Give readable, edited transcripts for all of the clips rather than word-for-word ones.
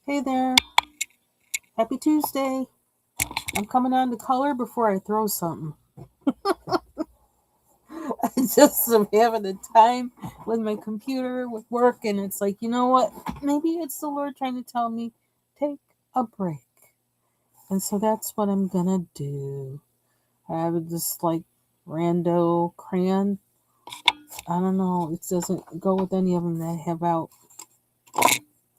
Hey there. Happy Tuesday. I'm coming on to color before I throw something. I just am having a time with my computer, with work, and it's like, you know what? Maybe it's the Lord trying to tell me, take a break. And so that's what I'm going to do. I have this like rando crayon. I don't know. It doesn't go with any of them that I have out.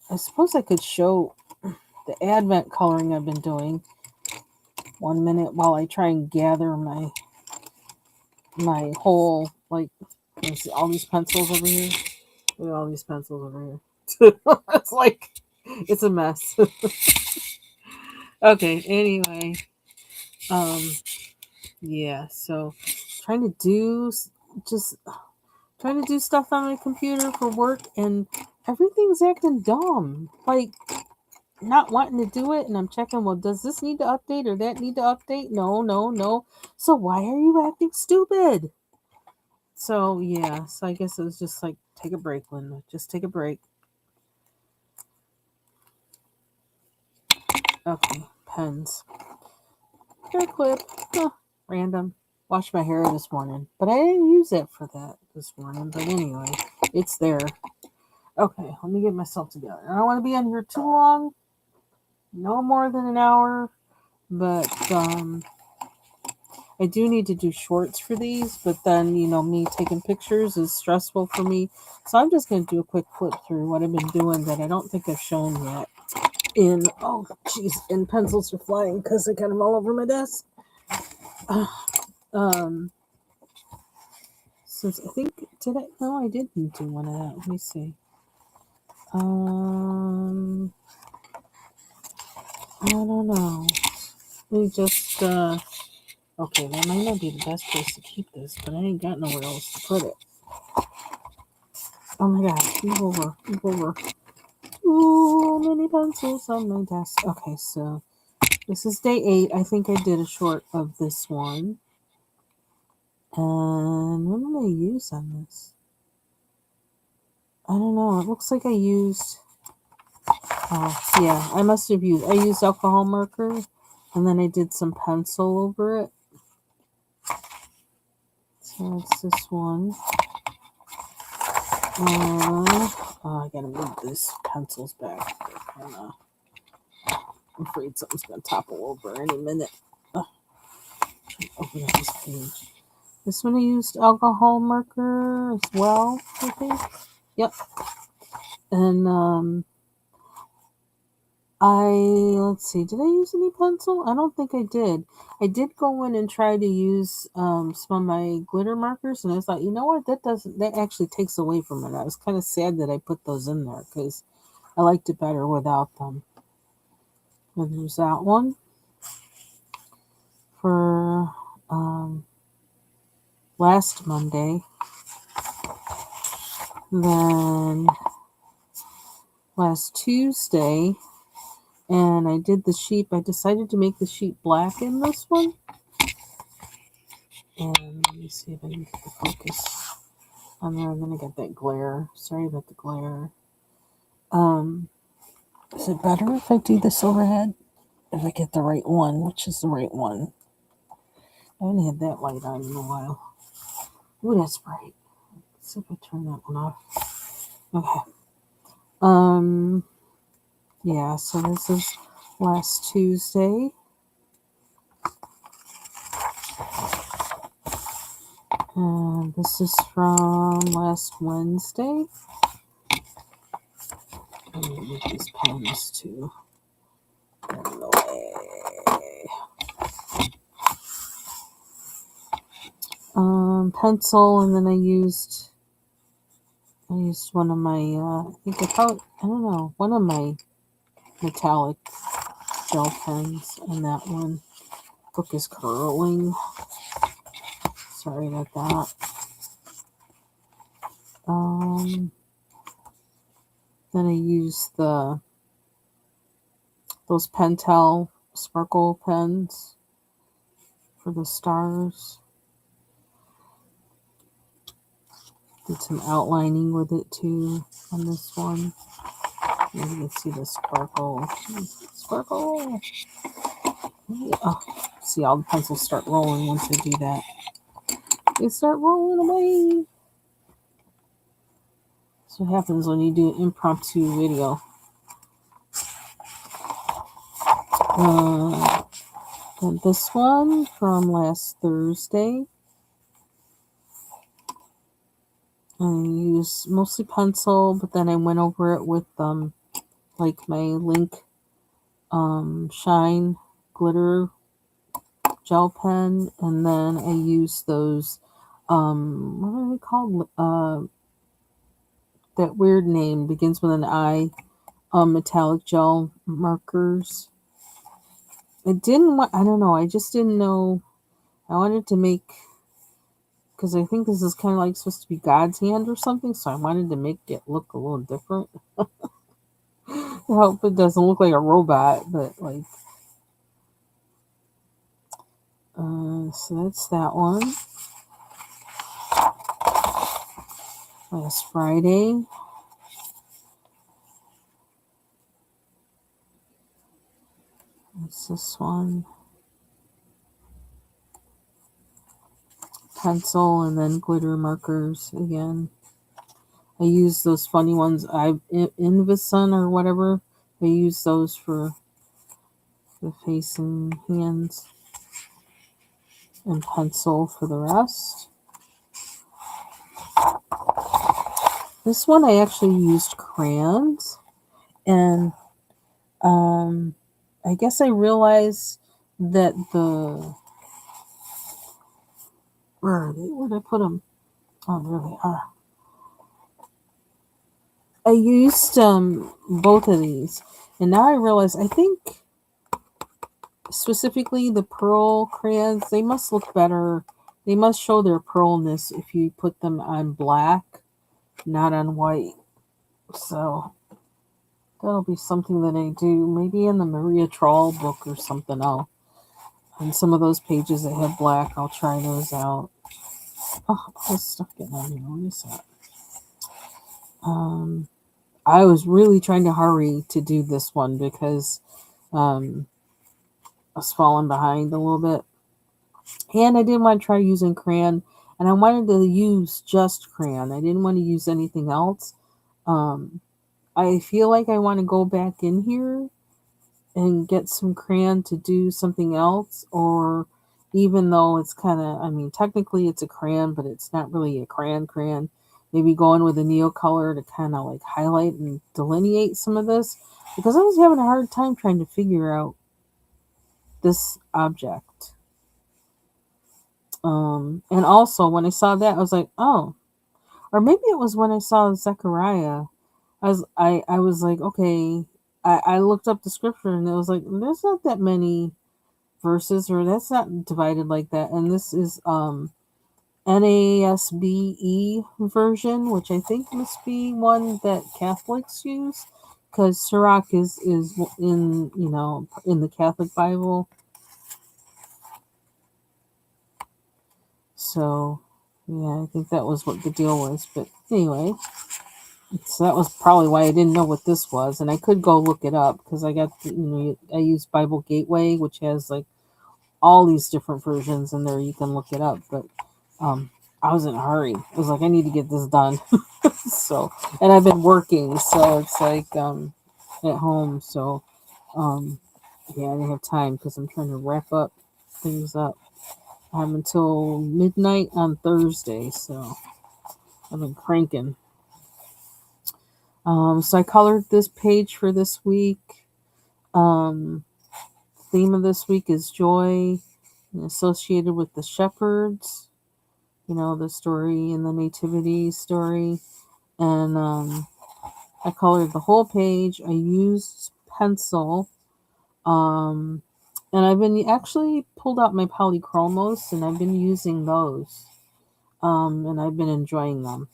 I suppose I could show the Advent coloring I've been doing 1 minute while I try and gather my whole like all these pencils over here. Look at all these pencils over here. It's like it's a mess. Okay, anyway. Um yeah, so trying to do just trying to do stuff on my computer for work and everything's acting dumb. Like not wanting to do it and I'm checking, well, does this need to update or that need to update? No, no, no. So why are you acting stupid? So yeah, so I guess it was just like take a break, Linda. Just take a break. Okay, pens. Hair clip. Random. Washed my hair this morning, but I didn't use it for that this morning. But anyway, it's there. Okay, let me get myself together. I don't want to be on here too long. No more than an hour. But I do need to do shorts for these. But then me taking pictures is stressful for me. So I'm just going to do a quick flip through what I've been doing that I don't think I've shown yet. And pencils are flying because I got them all over my desk. Um, since I think did I? No, I didn't do one of that. Let me see. I don't know. Let me just. Okay, that might not be the best place to keep this, but I ain't got nowhere else to put it. Oh my god! Move over! Move over! Ooh, many pencils on my desk. Okay, so this is day 8. I think I did a short of this one. And what did I use on this? I don't know. It looks like I used. Oh, yeah. I must have used. I used alcohol marker, and then I did some pencil over it. So it's this one. I gotta move these pencils back. I'm afraid something's gonna topple over any minute. Open up this page. This one I used alcohol marker as well, I think. Yep. And let's see, did I use any pencil? I don't think I did. I did go in and try to use some of my glitter markers, and I thought, you know what, that actually takes away from it. I was kind of sad that I put those in there because I liked it better without them. And there's that one for last Monday. Then last Tuesday, and I did the sheep. I decided to make the sheep black in this one. And let me see if I can get the focus on there. I'm gonna get that glare. Sorry about the glare. Is it better if I do this overhead? If I get the right one, which is the right one? I haven't had that light on in a while. Ooh, that's bright. Let's see if I turn that one off. Okay. Yeah, so this is last Tuesday. And this is from last Wednesday. I'm gonna move these pens too. Out of the way. Pencil, and then I used one of my I don't know, one of my metallic gel pens, and that one. Book is curling. Sorry about that. Then I used those Pentel sparkle pens for the stars. Did some outlining with it too on this one. You can see the sparkle. Sparkle! Oh, see, all the pencils start rolling once I do that. They start rolling away. That's what happens when you do an impromptu video. And this one from last Thursday. I used mostly pencil, but then I went over it with like my Link Shine glitter gel pen, and then I used those what are they called? That weird name begins with an I. Metallic gel markers. I don't know. I just didn't know. I wanted to make, because I think this is kind of like supposed to be God's hand or something, so I wanted to make it look a little different. I hope it doesn't look like a robot, but like, so that's that one. Last Friday. What's this one? Pencil and then glitter markers again. I use those funny ones. Invisun or whatever. I use those for the face and hands. And pencil for the rest. This one I actually used crayons. And I guess I realized that where are they? Where did I put them? Oh, there they are. I used both of these, and now I realize I think specifically the pearl crayons, they must look better. They must show their pearlness if you put them on black, not on white. So that'll be something that I do maybe in the Maria Troll book or something. On some of those pages that have black, I'll try those out. Oh, I was stuck getting on here. What is that? I was really trying to hurry to do this one because I was falling behind a little bit. And I didn't want to try using crayon, and I wanted to use just crayon. I didn't want to use anything else. I feel like I want to go back in here and get some crayon to do something else, or even though it's kind of, I mean, technically it's a crayon, but it's not really a crayon. Maybe going with a Neocolor to kind of like highlight and delineate some of this, because I was having a hard time trying to figure out this object. And also when I saw that, I was like, oh, or maybe it was when I saw Zechariah. I was like, okay. I looked up the scripture and it was like, there's not that many verses, or that's not divided like that. And this is NASBE version, which I think must be one that Catholics use, because Sirach is in in the Catholic Bible. So yeah, I think that was what the deal was. But anyway, so that was probably why I didn't know what this was, and I could go look it up because I got I use Bible Gateway, which has like all these different versions in there. You can look it up, but I was in a hurry. I was like, I need to get this done. So, and I've been working, so it's like at home. So, yeah, I didn't have time because I'm trying to wrap up things up. I have until midnight on Thursday, so I've been cranking. So I colored this page for this week. Theme of this week is joy, associated with the shepherds. The story in the nativity story. And I colored the whole page. I used pencil. And I've been actually pulled out my polychromos, and I've been using those. And I've been enjoying them.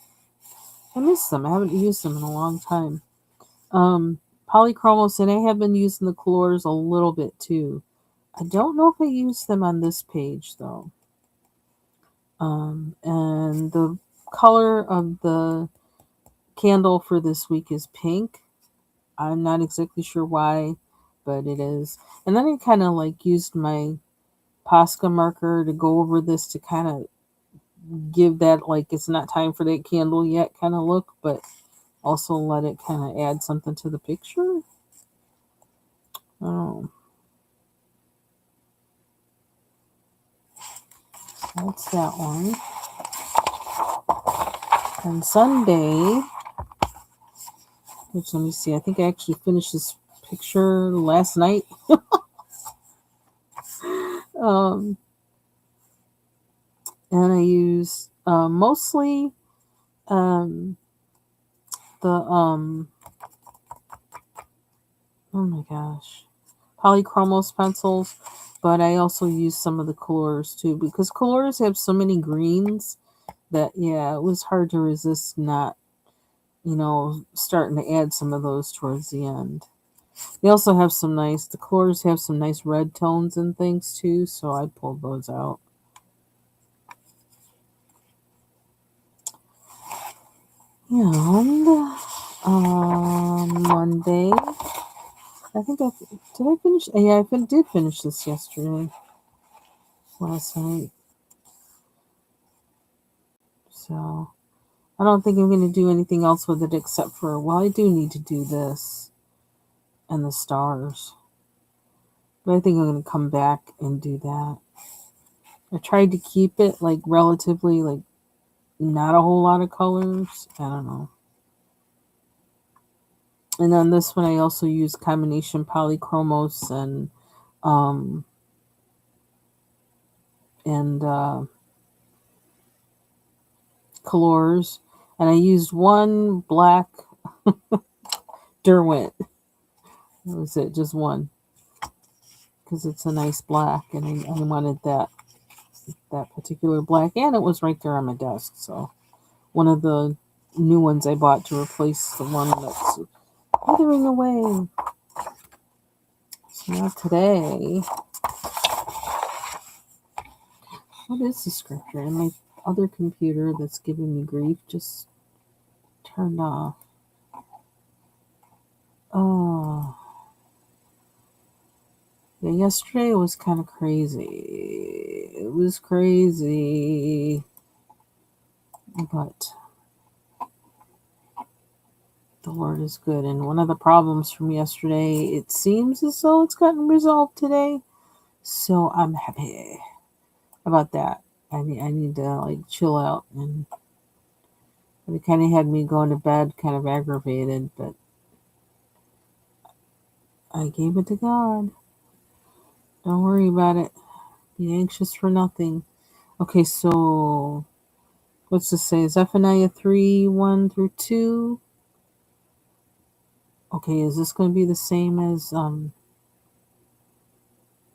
I miss them. I haven't used them in a long time. Polychromos, and I have been using the colors a little bit too. I don't know if I used them on this page though. And the color of the candle for this week is pink. I'm not exactly sure why, but it is. And then I kind of like used my Posca marker to go over this to kind of give that like it's not time for that candle yet kind of look, but also let it kind of add something to the picture. Oh, that's that one. And Sunday, which let me see, I think I actually finished this picture last night. um, and I use mostly um, the oh my gosh, polychromos pencils, but I also use some of the colors too because colors have so many greens that yeah, it was hard to resist not starting to add some of those towards the end. They also have the colors have some nice red tones and things too, so I pulled those out. And Monday, I think did I finish? Yeah, did finish this yesterday, last night. So I don't think I'm going to do anything else with it except for, well, I do need to do this and the stars. But I think I'm going to come back and do that. I tried to keep it like relatively like not a whole lot of colors. I don't know. And then this one I also use combination polychromos um and colors. And I used one black Derwent. That was it, just one. Because it's a nice black and I wanted that particular black, and it was right there on my desk. So one of the new ones I bought to replace the one that's withering away. So now today, what is the scripture? And my other computer that's giving me grief just turned off. Oh. Yeah, yesterday was kind of crazy. It was crazy. But the Lord is good. And one of the problems from yesterday, it seems as though it's gotten resolved today. So I'm happy about that. I need to like chill out, and it kind of had me going to bed kind of aggravated, but I gave it to God. Don't worry about it. Be anxious for nothing. Okay, so what's this say? Zephaniah 3 1 through 2. Okay, is this going to be the same as doesn't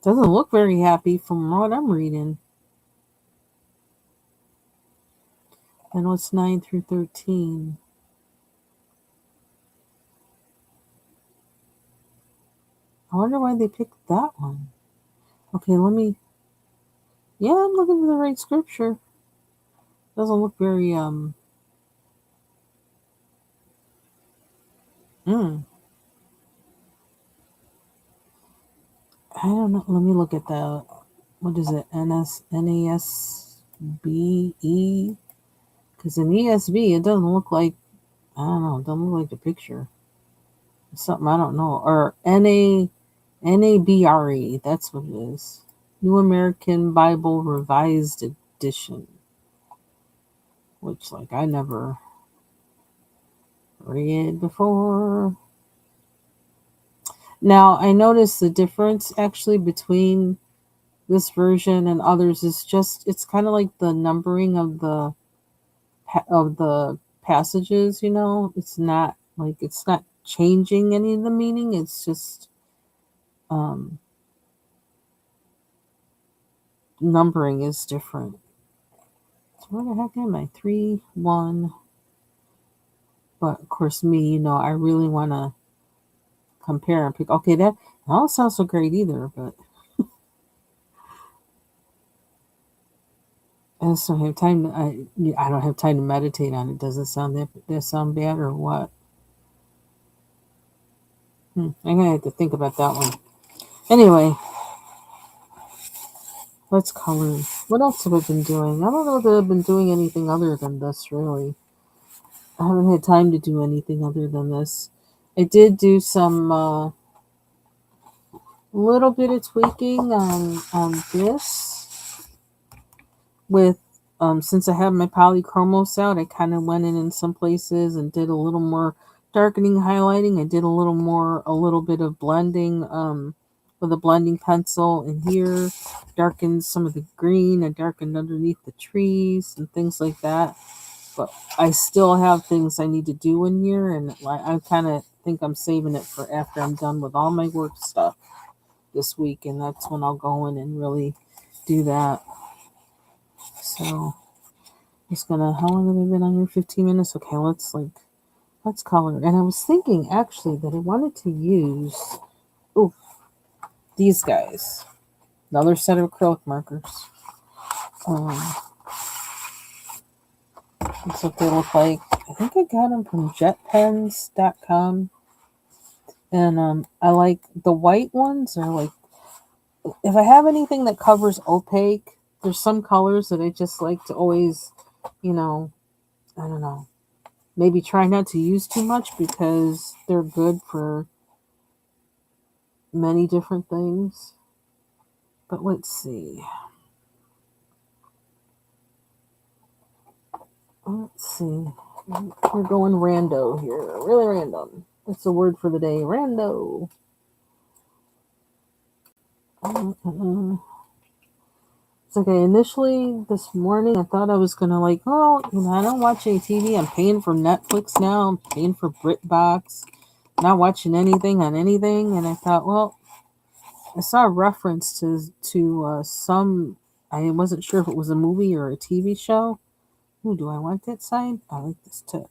look very happy from what I'm reading. And what's 9 through 13? I wonder why they picked that one. Okay, yeah, I'm looking for the right scripture. Doesn't look very I don't know. Let me look at the what is it? NASBE? Because in ESV it doesn't look like, I don't know, it doesn't look like the picture. It's something I don't know. Or NABRE, that's what it is. New American Bible Revised Edition. Which like I never read before. Now I noticed the difference actually between this version and others is just it's kind of like the numbering of the passages. It's not changing any of the meaning. It's just um numbering is different. So where the heck am I? 3 1. But of course me, I really want to compare and pick. Okay, that don't sound so great either, but I just don't have time. I don't have time to meditate on it. Does it sound that sound bad or what? I'm gonna have to think about that one. Anyway, let's color. What else have I been doing? I don't know that I've been doing anything other than this, really. I haven't had time to do anything other than this. I did do some little bit of tweaking on this with since I have my polychromos out, I kind of went in some places and did a little more darkening, highlighting. I did a little bit of blending with a blending pencil in here, darkened some of the green. I darkened underneath the trees and things like that. But I still have things I need to do in here, and I kind of think I'm saving it for after I'm done with all my work stuff this week, and that's when I'll go in and really do that. So just gonna, how long have we been on here? 15 minutes. Okay, let's color. And I was thinking actually that I wanted to use these guys, another set of acrylic markers. That's what they look like. I think I got them from jetpens.com. And I like the white ones, are like, if I have anything that covers opaque, there's some colors that I just like to always, I don't know, maybe try not to use too much because they're good for many different things. But let's see. We're going rando here. Really random. That's the word for the day. Rando. It's okay. Initially this morning, I thought I was gonna I don't watch any TV. I'm paying for Netflix now. I'm paying for BritBox. Not watching anything on anything. And I thought, well, I saw a reference to some. I wasn't sure if it was a movie or a TV show. Ooh, do I want that side? I like this tip.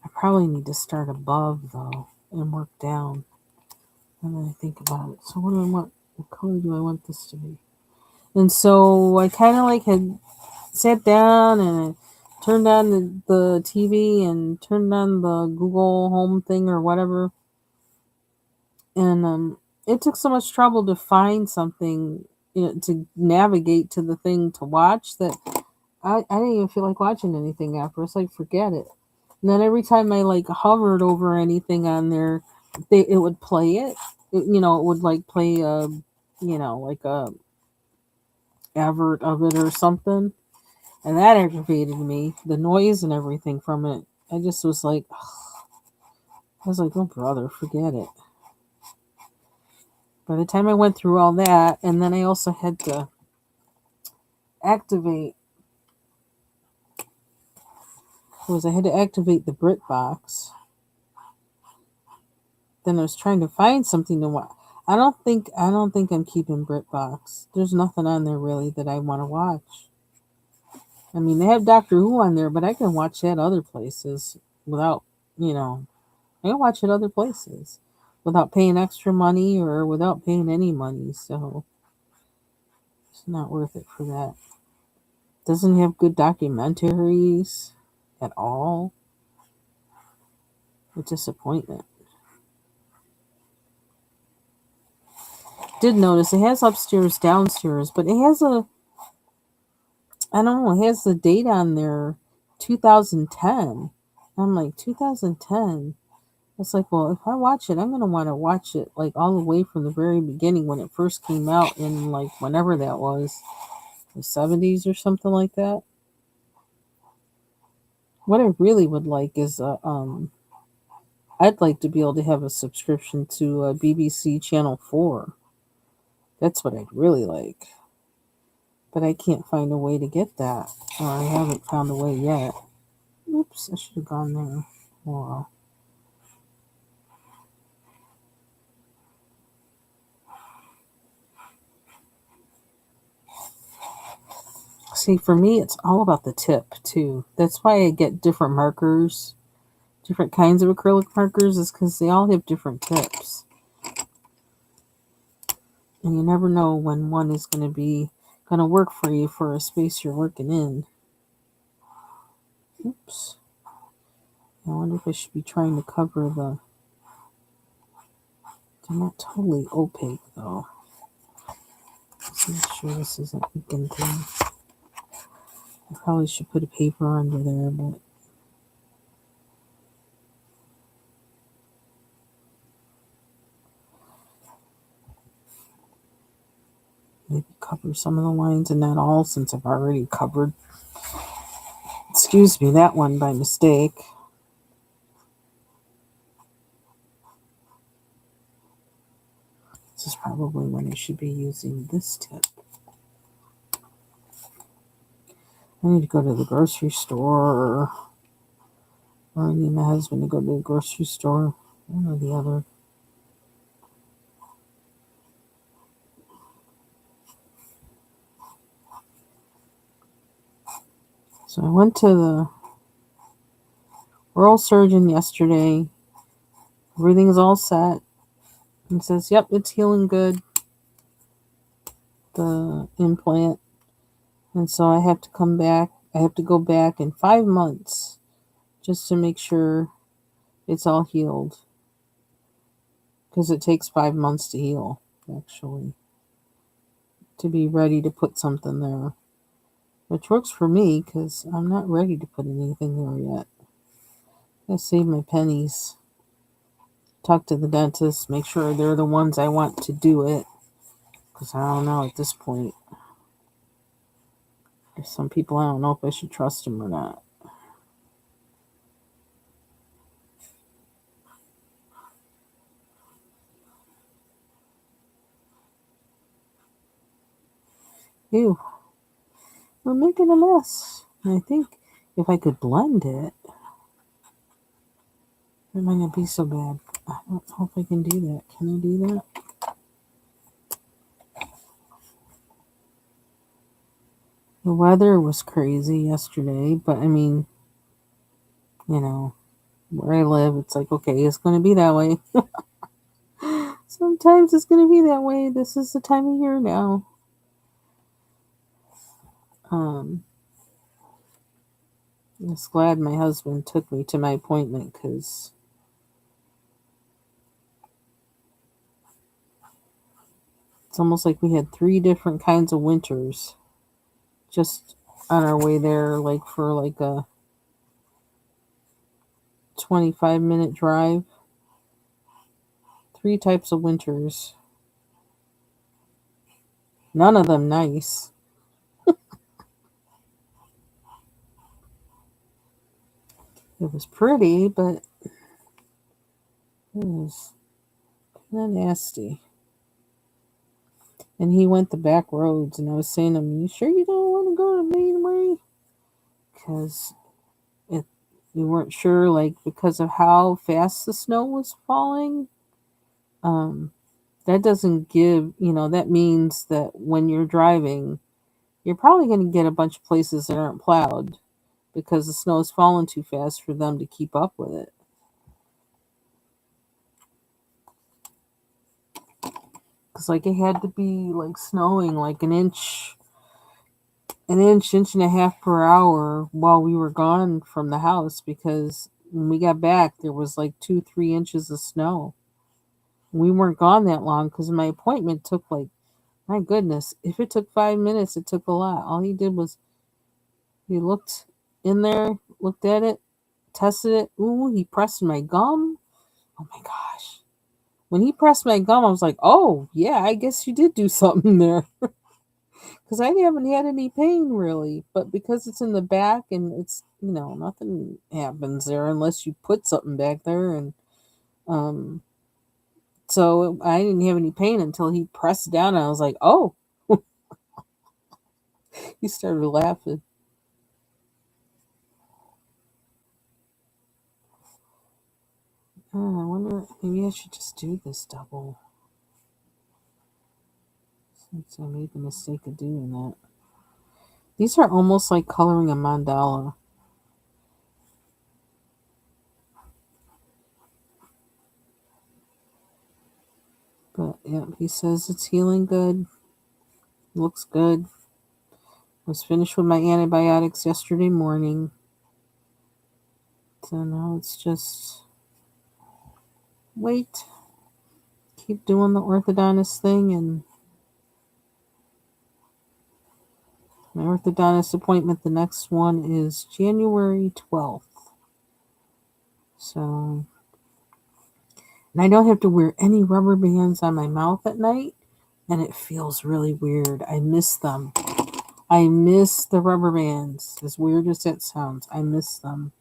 I probably need to start above though and work down. And then I think about it. So what do I want? What color do I want this to be? And so I kind of had sat down and I turned on the TV and turned on the Google Home thing or whatever. And it took so much trouble to find something, to navigate to the thing to watch, that I didn't even feel like watching anything after. It's like, forget it. And then every time I hovered over anything on there, it would play it. It would play like a advert of it or something, and that aggravated me. The noise and everything from it. I just was like, I was like, oh brother, forget it. By the time I went through all that, and then I also had to activate the BritBox. Then I was trying to find something to watch. I don't think I'm keeping BritBox. There's nothing on there really that I want to watch. I mean, they have Doctor Who on there, but I can watch that other places without, I can watch it other places without paying extra money or without paying any money. So it's not worth it for that. Doesn't have good documentaries at all. A disappointment. Did notice it has upstairs, downstairs, but it has I don't know, it has the date on there, 2010. I'm like, 2010? It's like, well, if I watch it, I'm going to want to watch it all the way from the very beginning when it first came out in whenever that was, the 70s or something like that. What I really would like is I'd like to be able to have a subscription to BBC Channel 4. That's what I'd really like. But I can't find a way to get that. Or I haven't found a way yet. Oops, I should have gone there. Wow. See, for me, it's all about the tip, too. That's why I get different markers, different kinds of acrylic markers, is because they all have different tips. And you never know when one is going to work for you for a space you're working in. Oops. I wonder if I should be trying to cover the... They're not totally opaque, though. Let's make sure this isn't leaking through. I probably should put a paper under there, but... maybe cover some of the lines and not all, since I've already covered, excuse me, that one by mistake. This is probably when I should be using this tip. I need to go to the grocery store, or I need my husband to go to the grocery store, one or the other. So I went to the oral surgeon yesterday. Everything is all set. He says, yep, it's healing good, the implant. And so I have to come back. I have to go back in 5 months just to make sure it's all healed. Because it takes 5 months to heal, actually, to be ready to put something there. Which works for me, because I'm not ready to put anything there yet. I save my pennies. Talk to the dentist, make sure they're the ones I want to do it. Because I don't know at this point. There's some people I don't know if I should trust them or not. Ew. We're making a mess. And I think if I could blend it, it might not be so bad. I don't know if I can do that. Can I do that? The weather was crazy yesterday, but I mean, you know, where I live, it's like, okay, it's going to be that way. Sometimes it's going to be that way. This is the time of year now. I'm just glad my husband took me to my appointment, because it's almost like we had 3 different kinds of winters just on our way there, like for like a 25-minute drive. 3 types of winters. None of them nice. It was pretty, but it was kind of nasty. And he went the back roads, and I was saying to him, you sure you don't want to go the main way? Because we weren't sure, like, because of how fast the snow was falling. That doesn't give, that means that when you're driving, you're probably going to get a bunch of places that aren't plowed because the snow is falling too fast for them to keep up with it. Because, like, it had to be, like, snowing, like, an inch and a half per hour while we were gone from the house, because when we got back, there was, like, 2-3 inches of snow. We weren't gone that long because my appointment took, like, my goodness, if it took 5 minutes, it took a lot. All he did was he looked in there, looked at it, tested it. Ooh, he pressed my gum. Oh my gosh. When he pressed my gum, I was like, oh, yeah, I guess you did do something there. Because I haven't had any pain really. But because it's in the back and it's, nothing happens there unless you put something back there. And so I didn't have any pain until he pressed down. And I was like, oh. He started laughing. Oh, I wonder, maybe I should just do this double. Since I made the mistake of doing that. These are almost like coloring a mandala. But yeah, he says it's healing good. Looks good. Was finished with my antibiotics yesterday morning. So now it's just wait, keep doing the orthodontist thing, and my orthodontist appointment, the next one is January 12th. So, and I don't have to wear any rubber bands on my mouth at night, and it feels really weird. I miss them. I miss the rubber bands. As weird as that sounds, I miss them.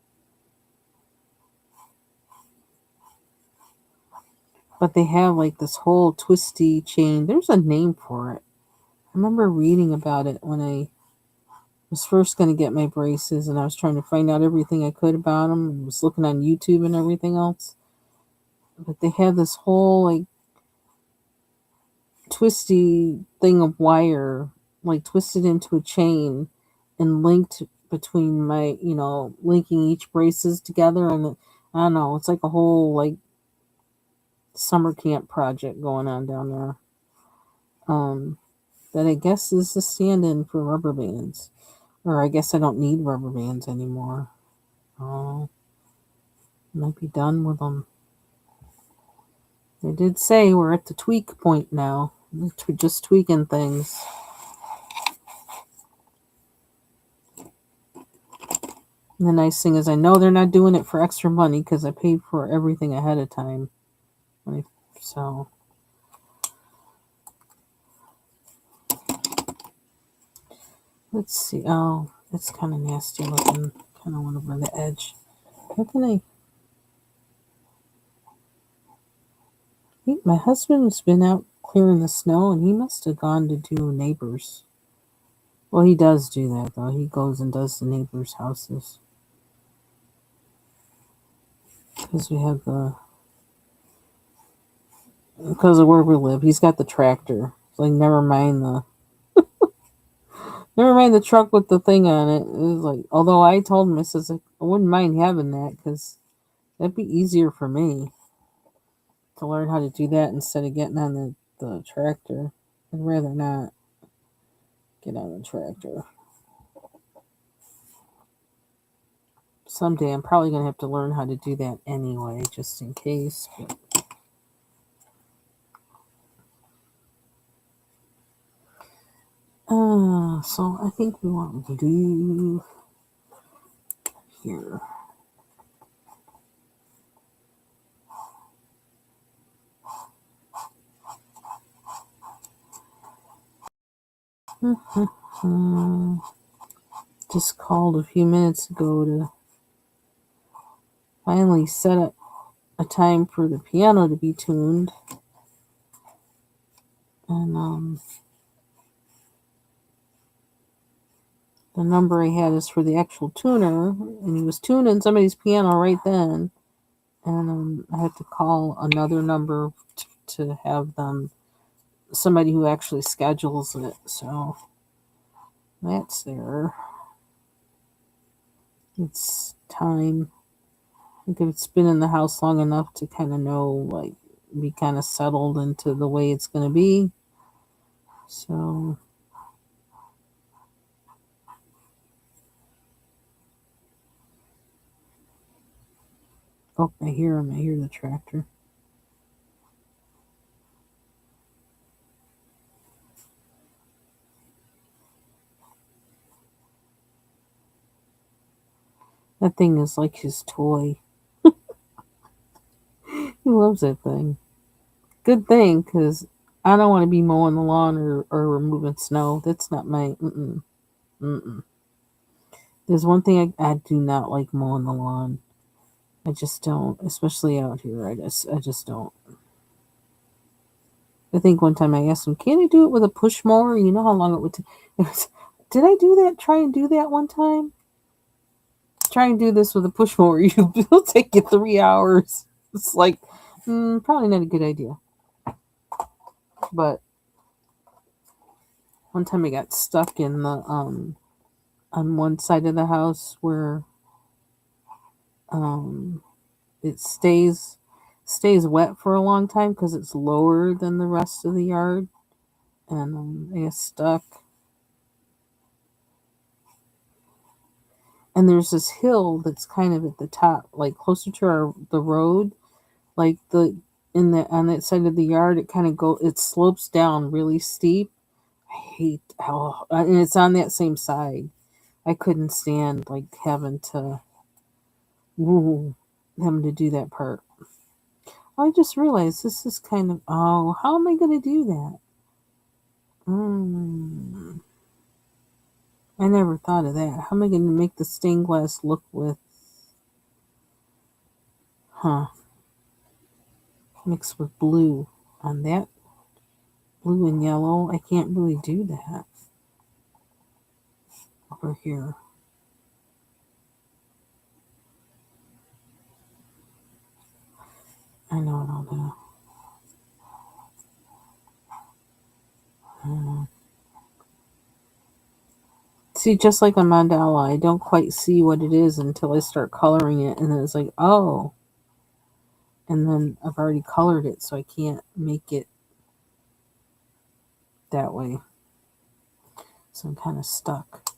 But they have like this whole twisty chain. There's a name for it. I remember reading about it when I was first going to get my braces, and I was trying to find out everything I could about them, and was looking on YouTube and everything else. But they have this whole like twisty thing of wire, like twisted into a chain and linked between my, linking each braces together. And I don't know, it's like a whole like summer camp project going on down there. That I guess is the stand-in for rubber bands. Or I guess I don't need rubber bands anymore. Oh, might be done with them. They did say we're at the tweak point now. We're just tweaking things. And the nice thing is I know they're not doing it for extra money because I paid for everything ahead of time. So let's see. Oh, it's kind of nasty looking. Kind of went over the edge. How can I? My husband's been out clearing the snow, and he must have gone to do neighbors. Well, he does do that though. He goes and does the neighbors' houses because because of where we live. He's got the tractor. Like never mind the truck with the thing on it. It was like, although I told him, I says I wouldn't mind having that because that'd be easier for me to learn how to do that instead of getting on the tractor. I'd rather not get on the tractor. Someday I'm probably going to have to learn how to do that anyway, just in case. So I think we want to do here. Just called a few minutes ago to finally set up a time for the piano to be tuned. And the number I had is for the actual tuner, and he was tuning somebody's piano right then. And I had to call another number to have them, somebody who actually schedules it. So that's there. It's time. I think it's been in the house long enough to kind of know, like, be kind of settled into the way it's going to be. So, oh, I hear him. I hear the tractor. That thing is like his toy. He loves that thing. Good thing, because I don't want to be mowing the lawn or removing snow. That's not my. Mm-mm. There's one thing I do not like mowing the lawn. I just don't, especially out here. I just don't. I think one time I asked him, "Can I do it with a push mower?" You know how long it would take. Did I do that? Try and do that one time. Try and do this with a push mower. It'll take you 3 hours. It's like probably not a good idea. But one time I got stuck in the on one side of the house where it stays wet for a long time because it's lower than the rest of the yard, and I got stuck. and there's this hill that's kind of at the top, like closer to the road, like the in the on that side of the yard. It slopes down really steep. I hate how, and it's on that same side. I couldn't stand like having to woo, having to do that part. I just realized this is kind of, oh, how am I going to do that? I never thought of that. How am I going to make the stained glass look with, mixed with blue on that? Blue and yellow. I can't really do that over here. I know. See, just like a mandala, I don't quite see what it is until I start coloring it, and then it's like, oh. And then I've already colored it, so I can't make it that way. So I'm kind of stuck.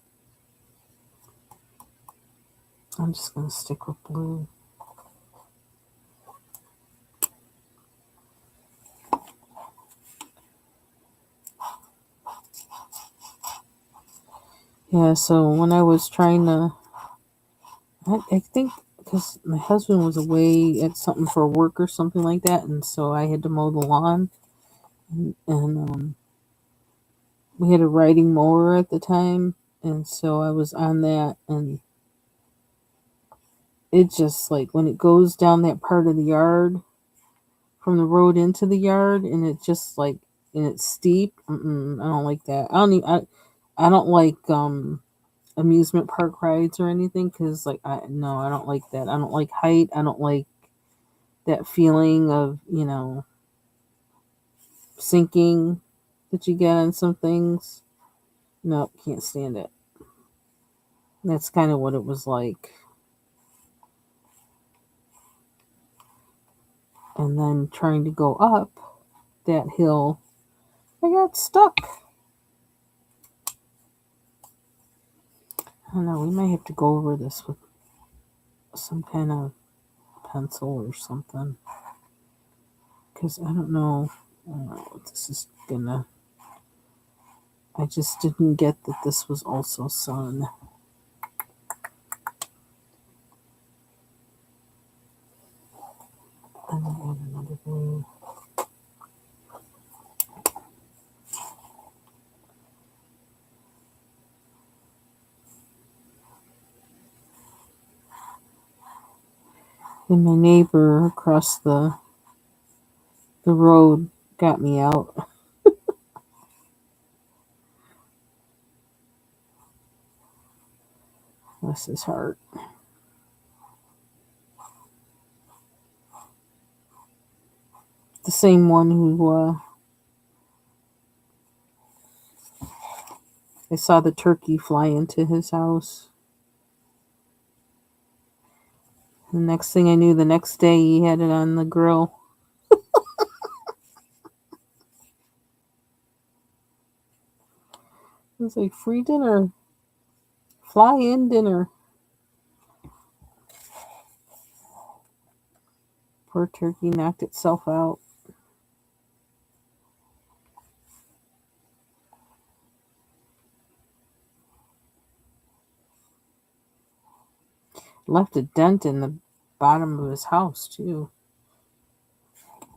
I'm just going to stick with blue. Yeah, so when I was trying to, I think because my husband was away at something for work or something like that, and so I had to mow the lawn, and we had a riding mower at the time, and so I was on that, and it just like when it goes down that part of the yard from the road into the yard, and it just like, and it's steep. I don't like that. I don't like amusement park rides or anything, because like I don't like that. I don't like height. I don't like that feeling of sinking that you get on some things. No, can't stand it. That's kind of what it was like. And then trying to go up that hill, I got stuck. I don't know, we might have to go over this with some kind of pencil or something. Because I don't know what this is gonna. I just didn't get that this was also sun. I'm gonna add another blue. And my neighbor across the road got me out. Bless his heart. The same one who I saw the turkey fly into his house. The next thing I knew, the next day he had it on the grill. It was like free dinner. Fly in dinner. Poor turkey knocked itself out. Left a dent in the bottom of his house, too.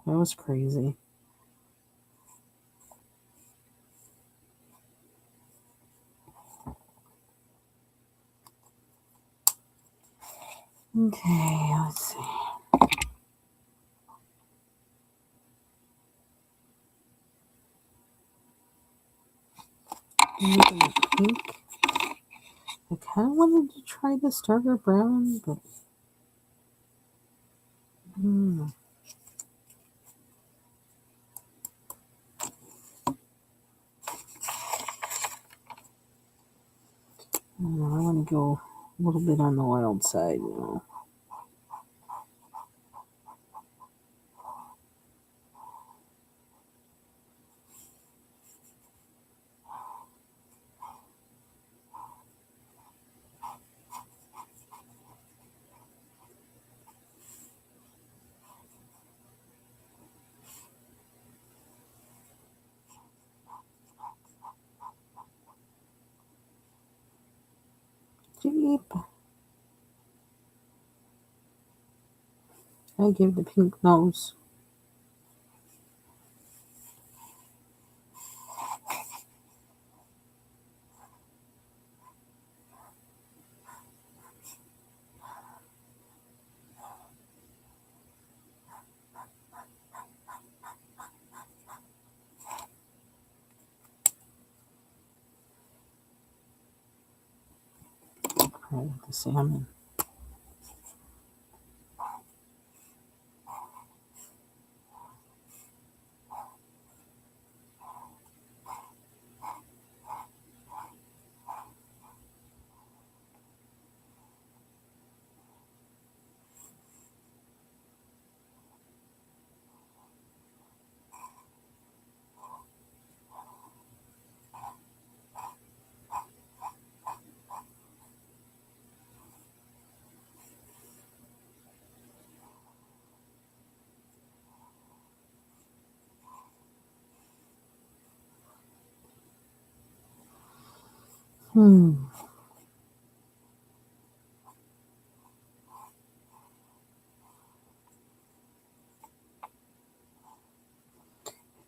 That was crazy. Okay, let's see. Making it pink. I kind of wanted to try this darker brown, but I want to go a little bit on the wild side, Jeep. I give the pink nose. Right, the salmon.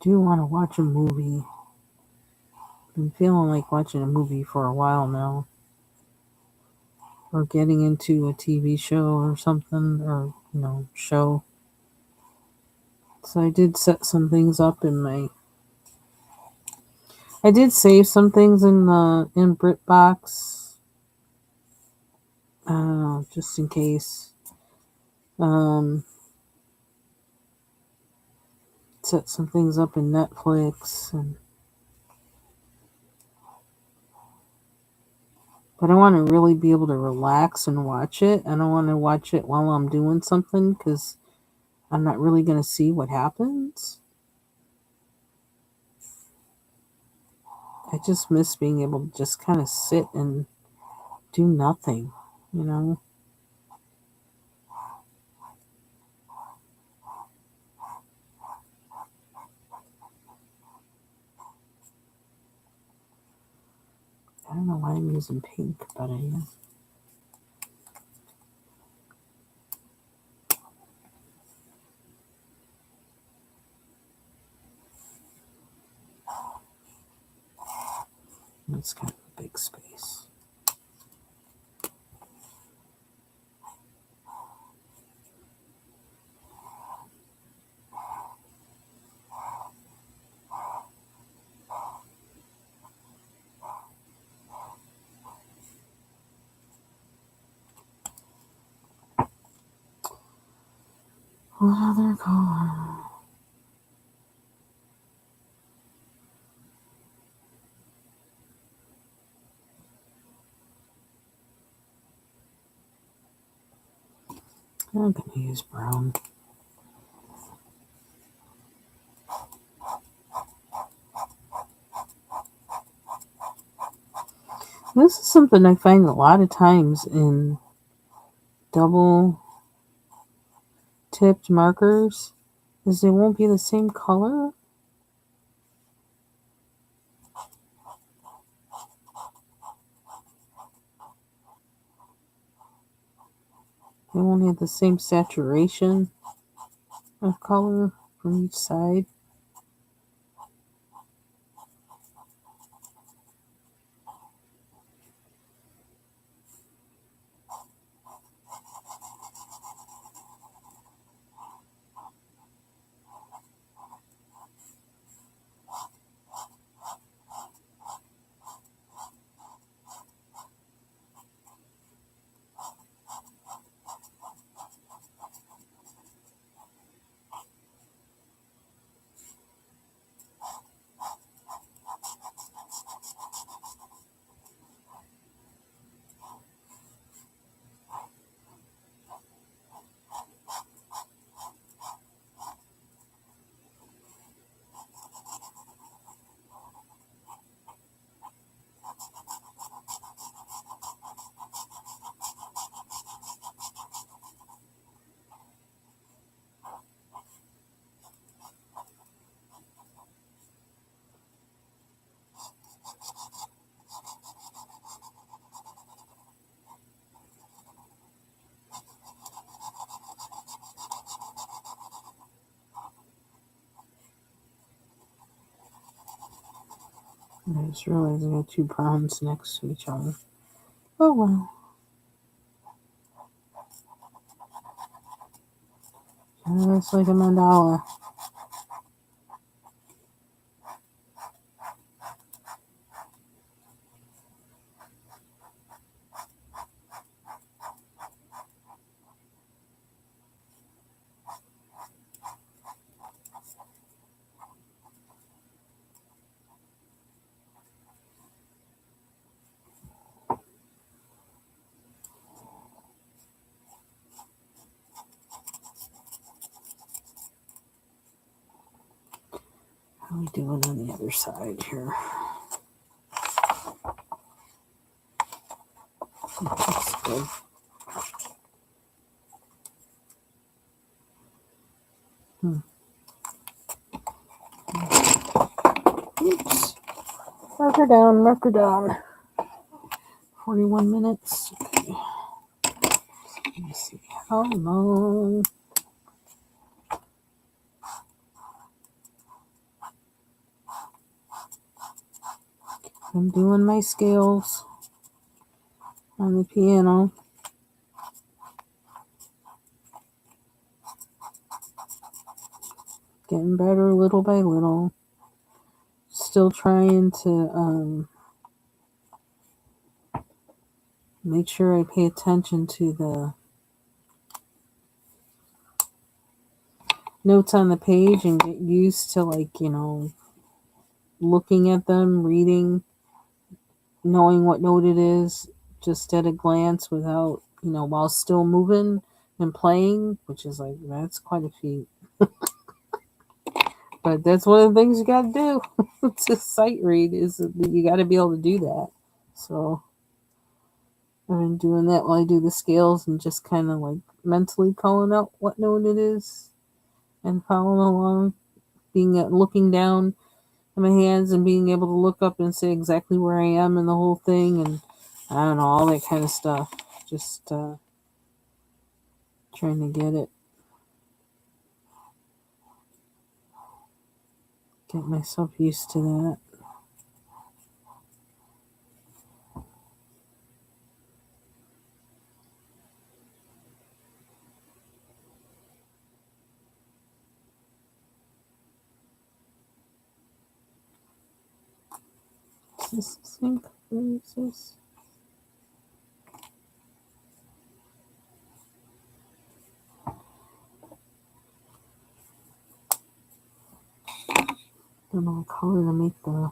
Do want to watch a movie. Been feeling like watching a movie for a while now. Or getting into a TV show or something, or, show. So I did set some things up in my... I did save some things in BritBox. Just in case. Set some things up in Netflix. But I want to really be able to relax and watch it. I don't want to watch it while I'm doing something because I'm not really going to see what happens. I just miss being able to just kind of sit and do nothing, you know? I don't know why I'm using pink, but I am. That's kind of a big space. What other color? I'm going to use brown. This is something I find a lot of times in double tipped markers, is they won't be the same color. They won't have the same saturation of color from each side. I just realized I got 2 browns next to each other. Oh well. It's like a mandala. How are we doing on the other side here? Looks good. Oops. Marker down, marker down. 41 minutes. Okay. Let me see how long. I'm doing my scales on the piano. Getting better little by little. Still trying to make sure I pay attention to the notes on the page and get used to, like, looking at them, reading, knowing what note it is just at a glance without, while still moving and playing, which is like, that's quite a feat. But that's one of the things you got to do to sight read, is that you got to be able to do that. So I've been doing that while I do the scales and just kind of like mentally calling out what note it is and following along, looking down at my hands and being able to look up and say exactly where I am in the whole thing, and I don't know, all that kind of stuff. Just trying to get myself used to that. Is this the same color as this? Don't know what color to make the.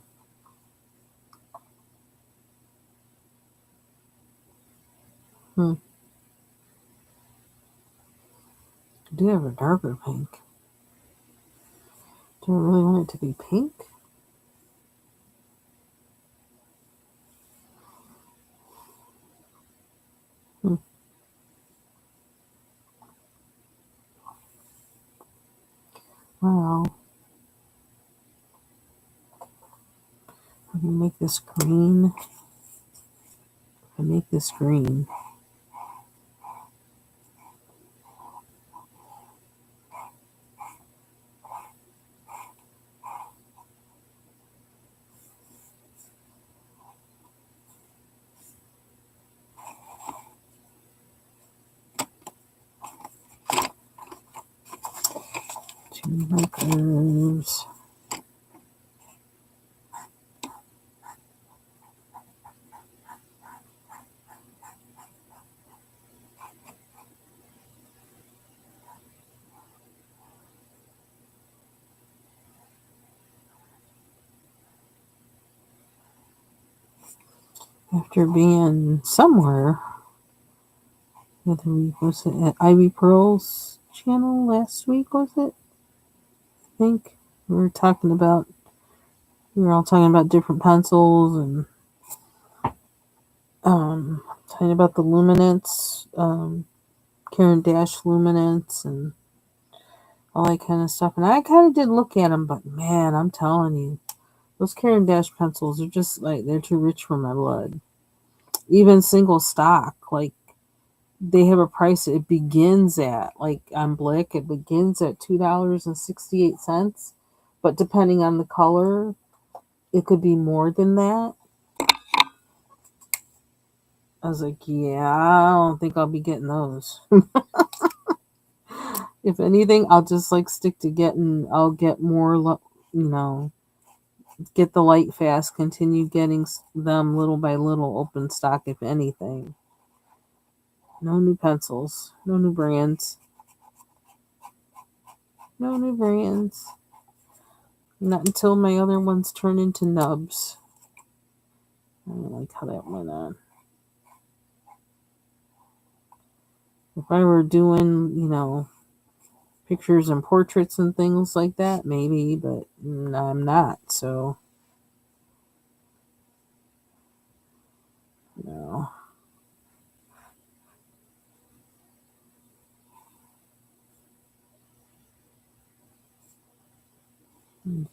I do have a darker pink. Do I really want it to be pink? Well, I'm gonna make this green. I make this green. Two markers. After being somewhere, was it at Ivy Pearl's channel last week, was it? I think we were all talking about different pencils and talking about the luminance, Caran d'Ache luminance and all that kind of stuff. And I kind of did look at them, but man, I'm telling you, those Caran d'Ache pencils are just like, they're too rich for my blood. Even single stock, like, they have a price it begins at, like on Blick, it begins at $2.68. But depending on the color, it could be more than that. I was like, yeah, I don't think I'll be getting those. If anything, I'll just like stick to I'll get more, get the light fast, continue getting them little by little open stock, if anything. No new pencils, no new brands, no new brands. Not until my other ones turn into nubs. I don't like how that went on. If I were doing, pictures and portraits and things like that, maybe, but I'm not, so no.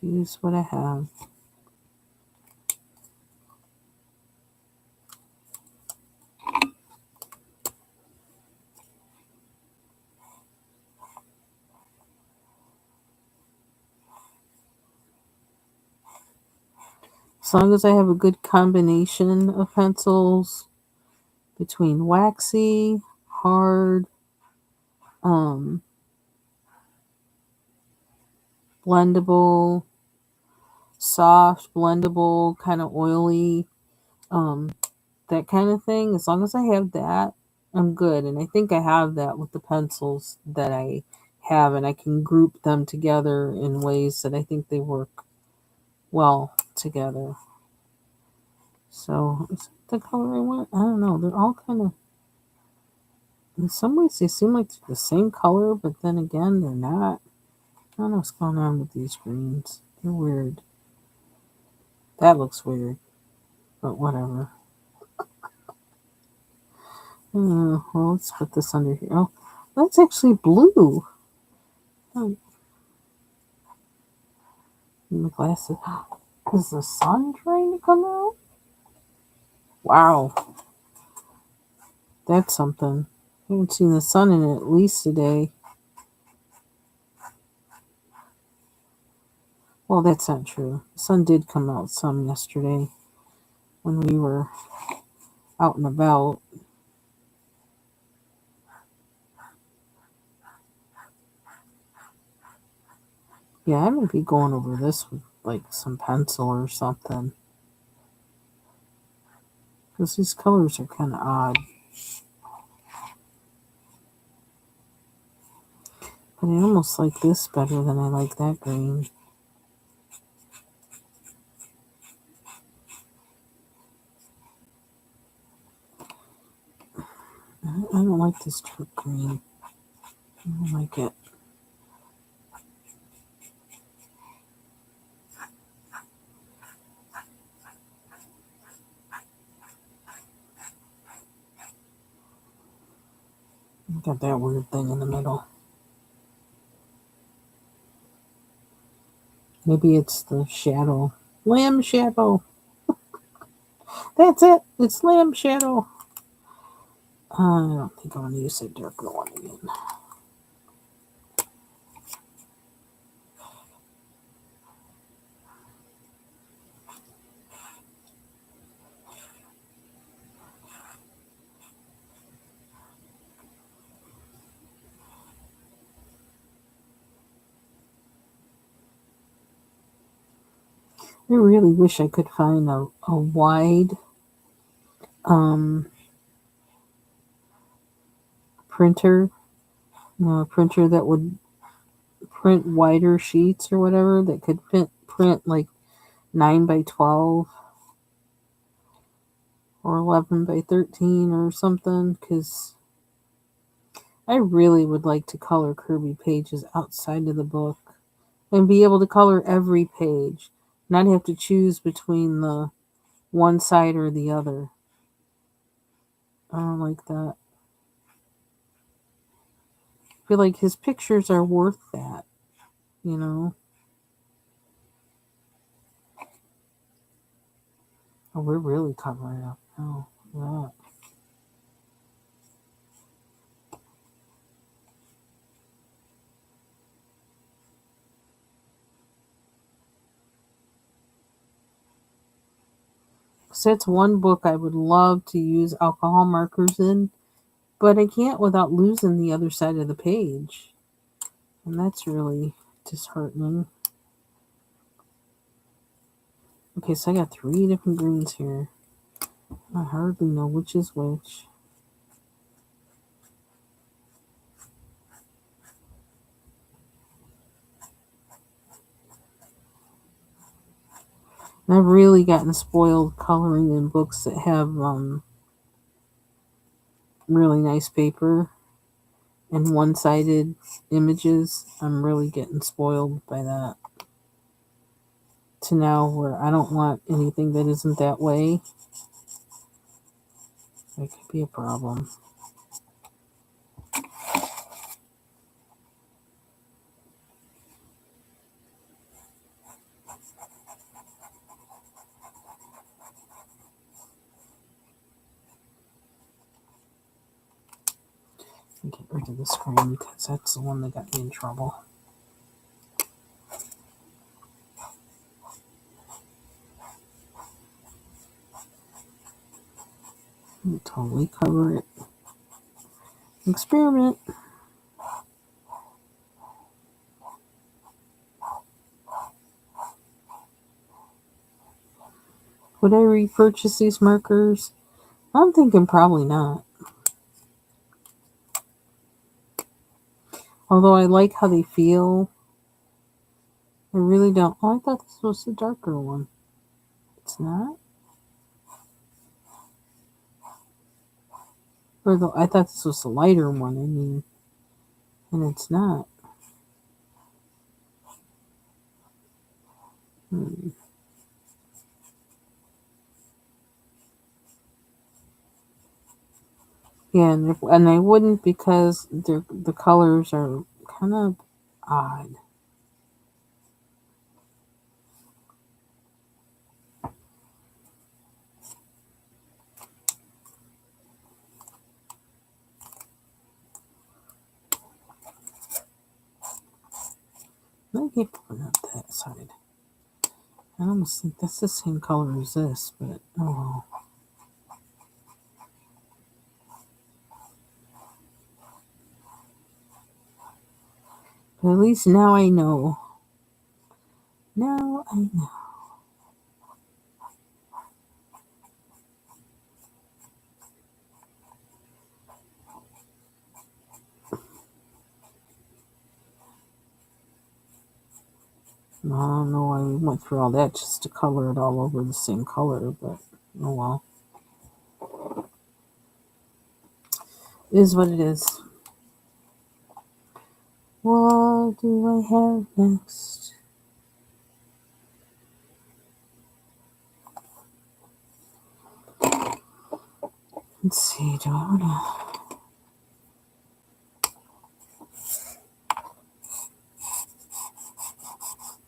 Use what I have. As long as I have a good combination of pencils between waxy, hard, um, blendable, soft, blendable, kind of oily, um, that kind of thing. As long as I have that, I'm good. And I think I have that with the pencils that I have, and I can group them together in ways that I think they work well together. So, is that the color I want? I don't know. They're all kind of, in some ways, they seem like they're the same color, but then again, they're not. I don't know what's going on with these greens. They're weird. That looks weird, but whatever. Well, let's put this under here. Oh, that's actually blue. Oh, my glasses. Is the sun trying to come out? Wow, that's something. I haven't seen the sun in at least a day. Well, that's not true. The sun did come out some yesterday when we were out and about. Yeah, I might be going over this with like some pencil or something. Because these colors are kind of odd. But I almost like this better than I like that green. I don't like this dark green. I don't like it. Got that weird thing in the middle. Maybe it's the shadow. Lamb shadow. That's it. It's lamb shadow. I don't think I want to use that darker one again. I really wish I could find a wide printer. A printer that would print wider sheets or whatever that could print like 9 by 12 or 11 by 13 or something, because I really would like to color Kirby pages outside of the book and be able to color every page, not have to choose between the one side or the other. I don't like that. I feel like his pictures are worth that, you know? Oh, we're really covering up. Oh, yeah. So that's one book I would love to use alcohol markers in, but I can't without losing the other side of the page. And that's really disheartening. Okay, so I got 3 different greens here. I hardly know which is which. And I've really gotten spoiled coloring in books that have really nice paper and one-sided images. I'm really getting spoiled by that. To now where I don't want anything that isn't that way. That could be a problem. Get rid of the screen because that's the one that got me in trouble. I'll totally cover it. Experiment. Would I repurchase these markers? I'm thinking probably not. Although I like how they feel, I really don't. Oh, I thought this was the darker one. It's not? I thought this was the lighter one, and it's not. Yeah, and I wouldn't because the colors are kind of odd. I keep pulling up that side. I almost think that's the same color as this, but oh well. But at least now I know. Now I know. I don't know why we went through all that just to color it all over the same color, but oh well. It is what it is. What do I have next? Let's see, do I want to...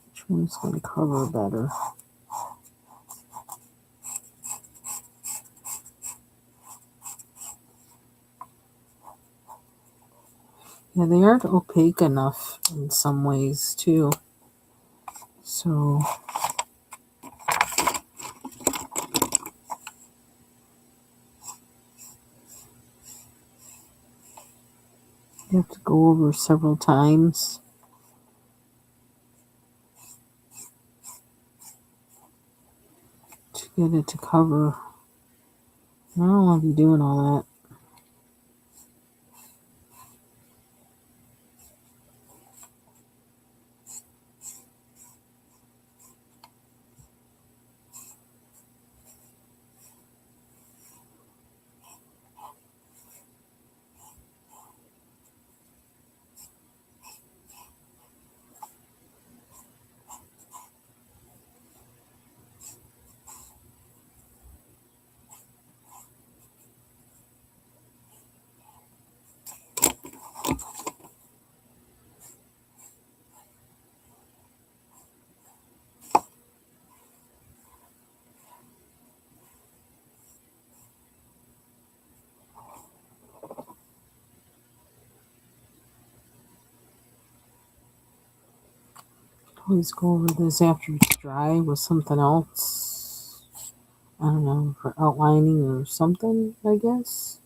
Which one's going to cover better? Yeah, they aren't opaque enough in some ways, too. So... you have to go over several times. To get it to cover. I don't want to be doing all that. Always go over this after it's dry with something else. I don't know, for outlining or something, I guess.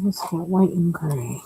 Let's get white and gray.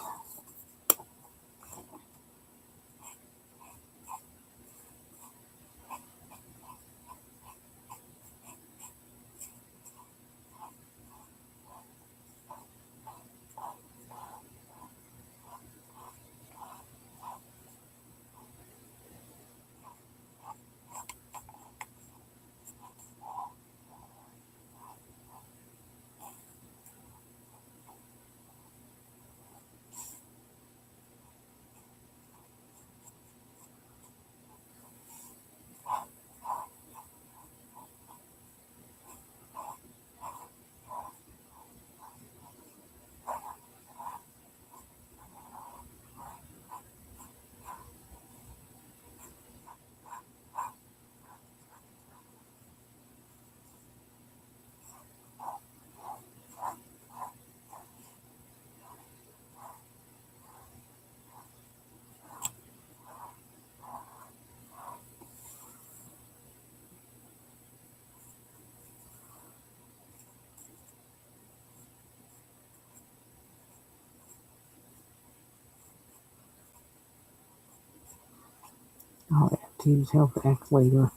I'll have to use Help Act later.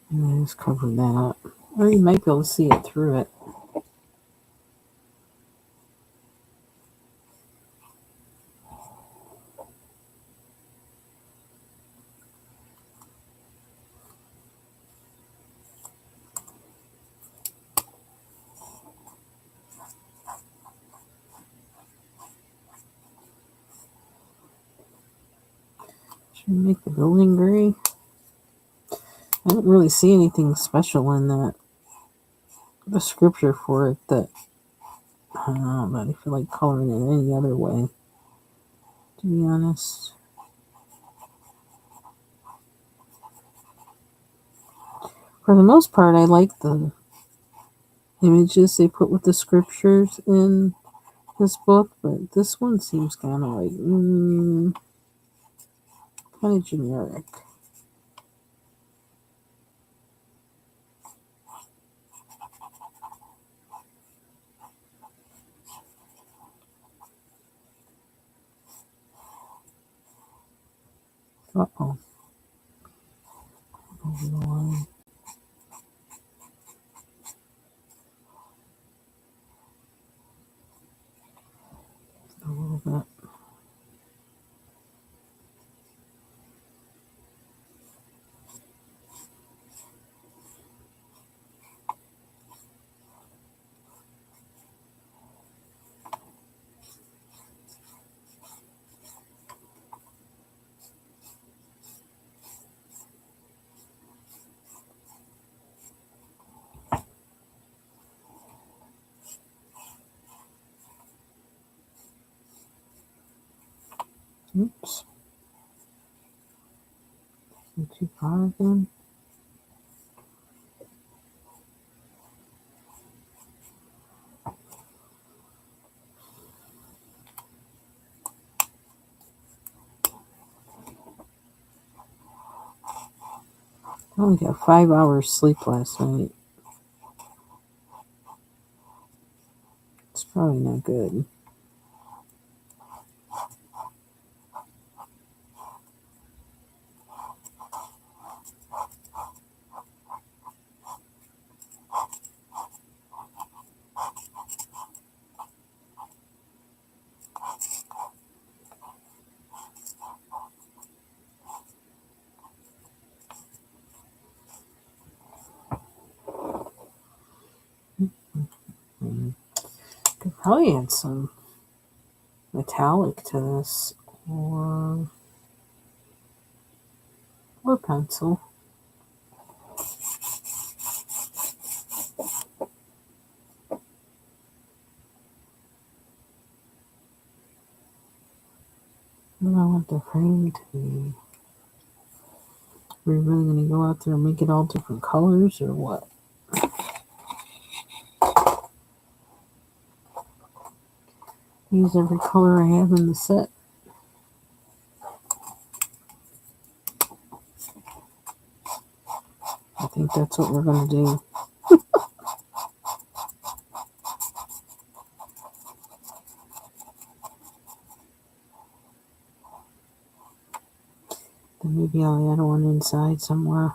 And I just cover that up. Or you might be able to see it through it. Should we make the building gray? I don't really see anything special in that. The scripture for it that I don't know, but I feel like coloring it any other way, to be honest. For the most part, I like the images they put with the scriptures in this book, but this one seems kind of like, kind of generic. Uh-oh. Over the line. A little bit. Oops. Too far again. I only got 5 hours sleep last night. It's probably not good. Could probably add some metallic to this, or pencil. What do I want the frame to be? Are we really going to go out there and make it all different colors, or what? Use every color I have in the set. that's what we're going to do. Then maybe I'll add one inside somewhere.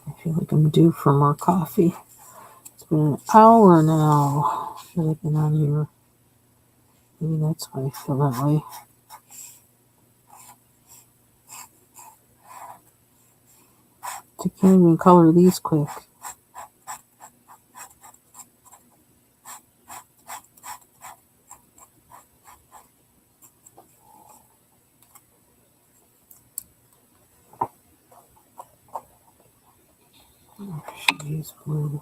I feel like I'm due for more coffee. It's been an hour now that I've been on here. Maybe that's why I feel that way. I can't even color these quick. I should use blue.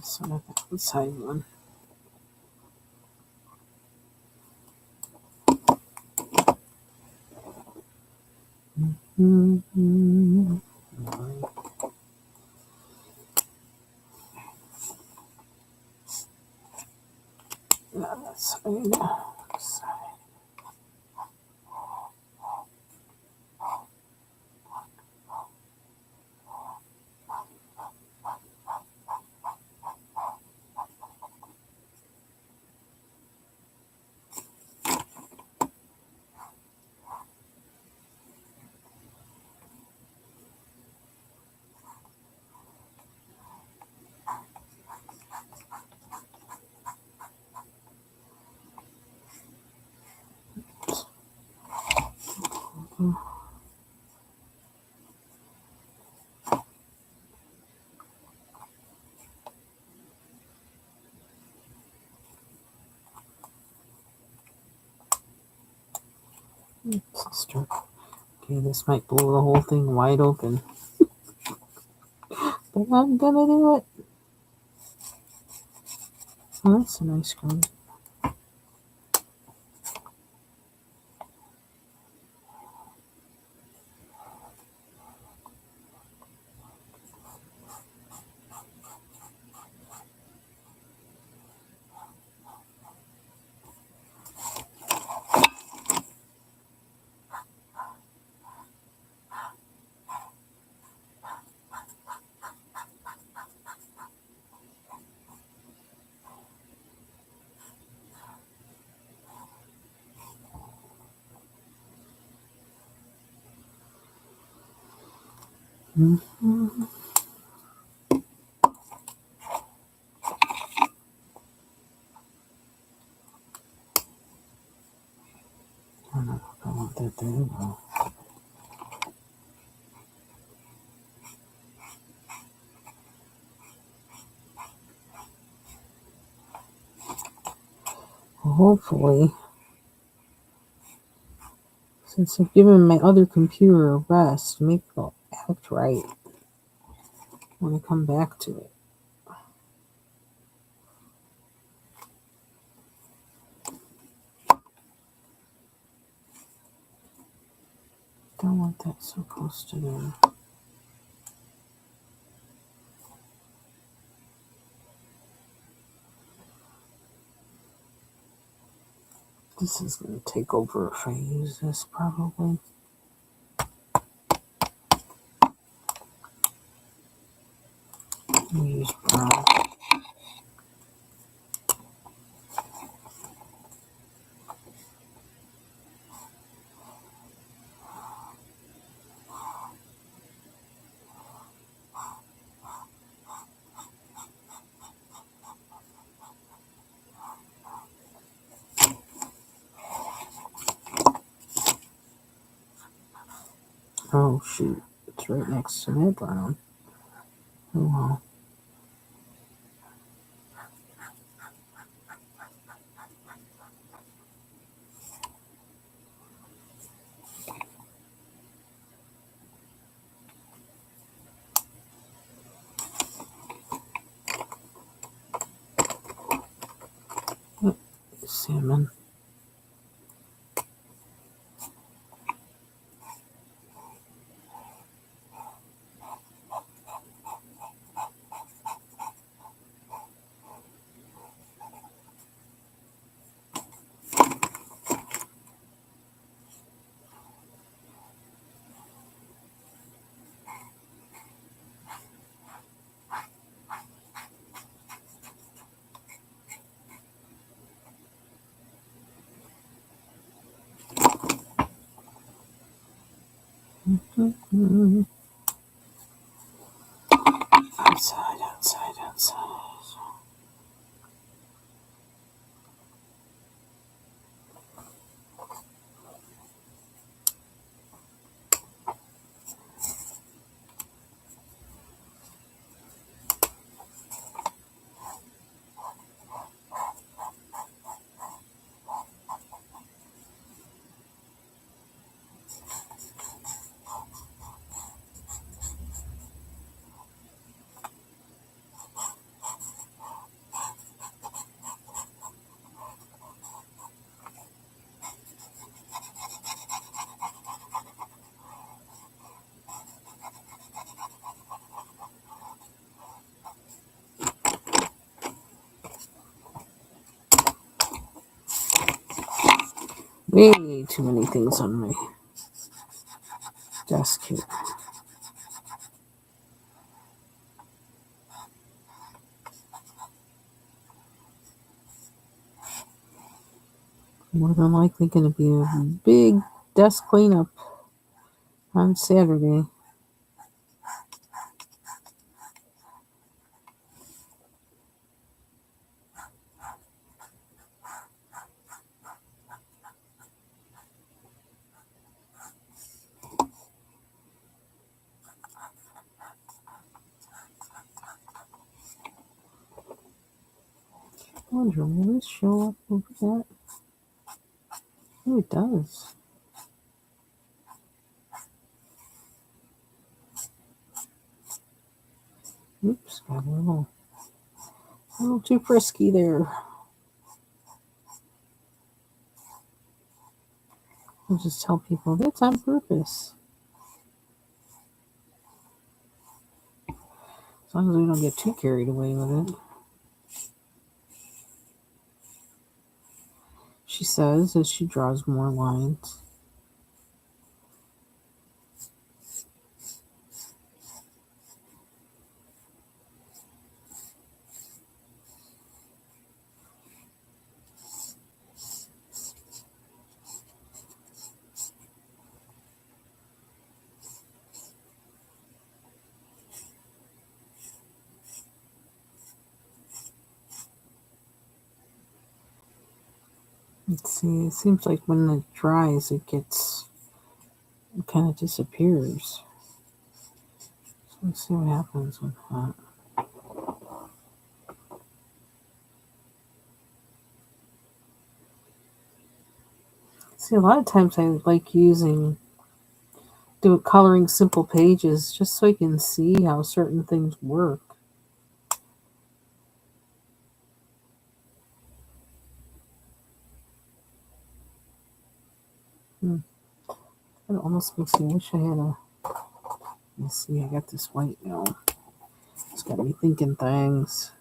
So I have the outside one. Side. Sister. Okay, this might blow the whole thing wide open. But I'm gonna do it. Oh, that's an ice cream. Mm-hmm. I don't know if I want that there. No. Hopefully, since I've given my other computer a rest, maybe it'll act right when I come back to it. Don't want that so close to there. This is going to take over if I use this, probably. Use brown. Oh, shoot. It's right next to that brown. Oh, well. Salmon. Mm-hmm. Outside, outside, outside. Way too many things on my desk here. More than likely going to be a big desk cleanup on Saturday. I wonder, will this show up over that? Oh, it does. Oops, got a little too frisky there. I'll just tell people that's on purpose. As long as we don't get too carried away with it. She says as she draws more lines. Let's see, it seems like when it dries, it kind of disappears. So let's see what happens with that. See, a lot of times I like coloring simple pages just so I can see how certain things work. It almost makes me wish I had a. Let's see, I got this white now. It's got me thinking things.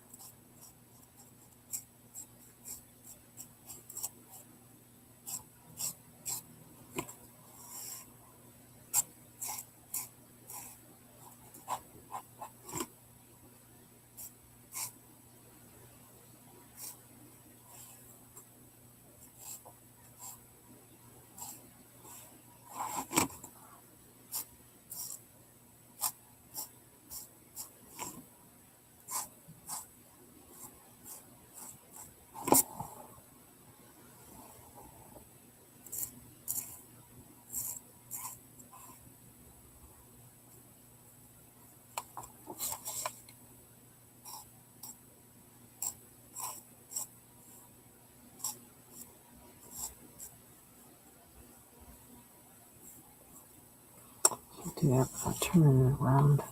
Do that by turning it around.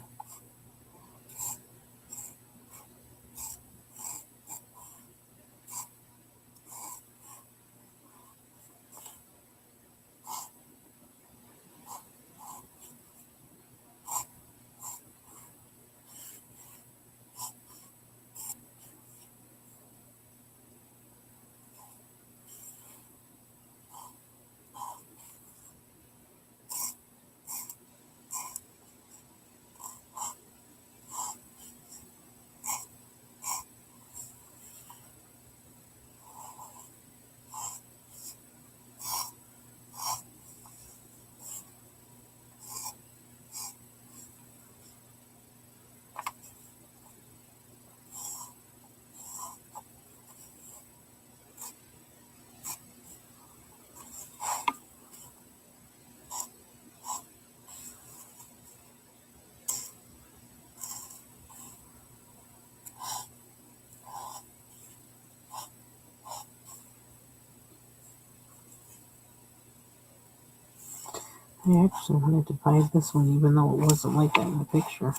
I actually wanted to buy this one even though it wasn't like that in the picture.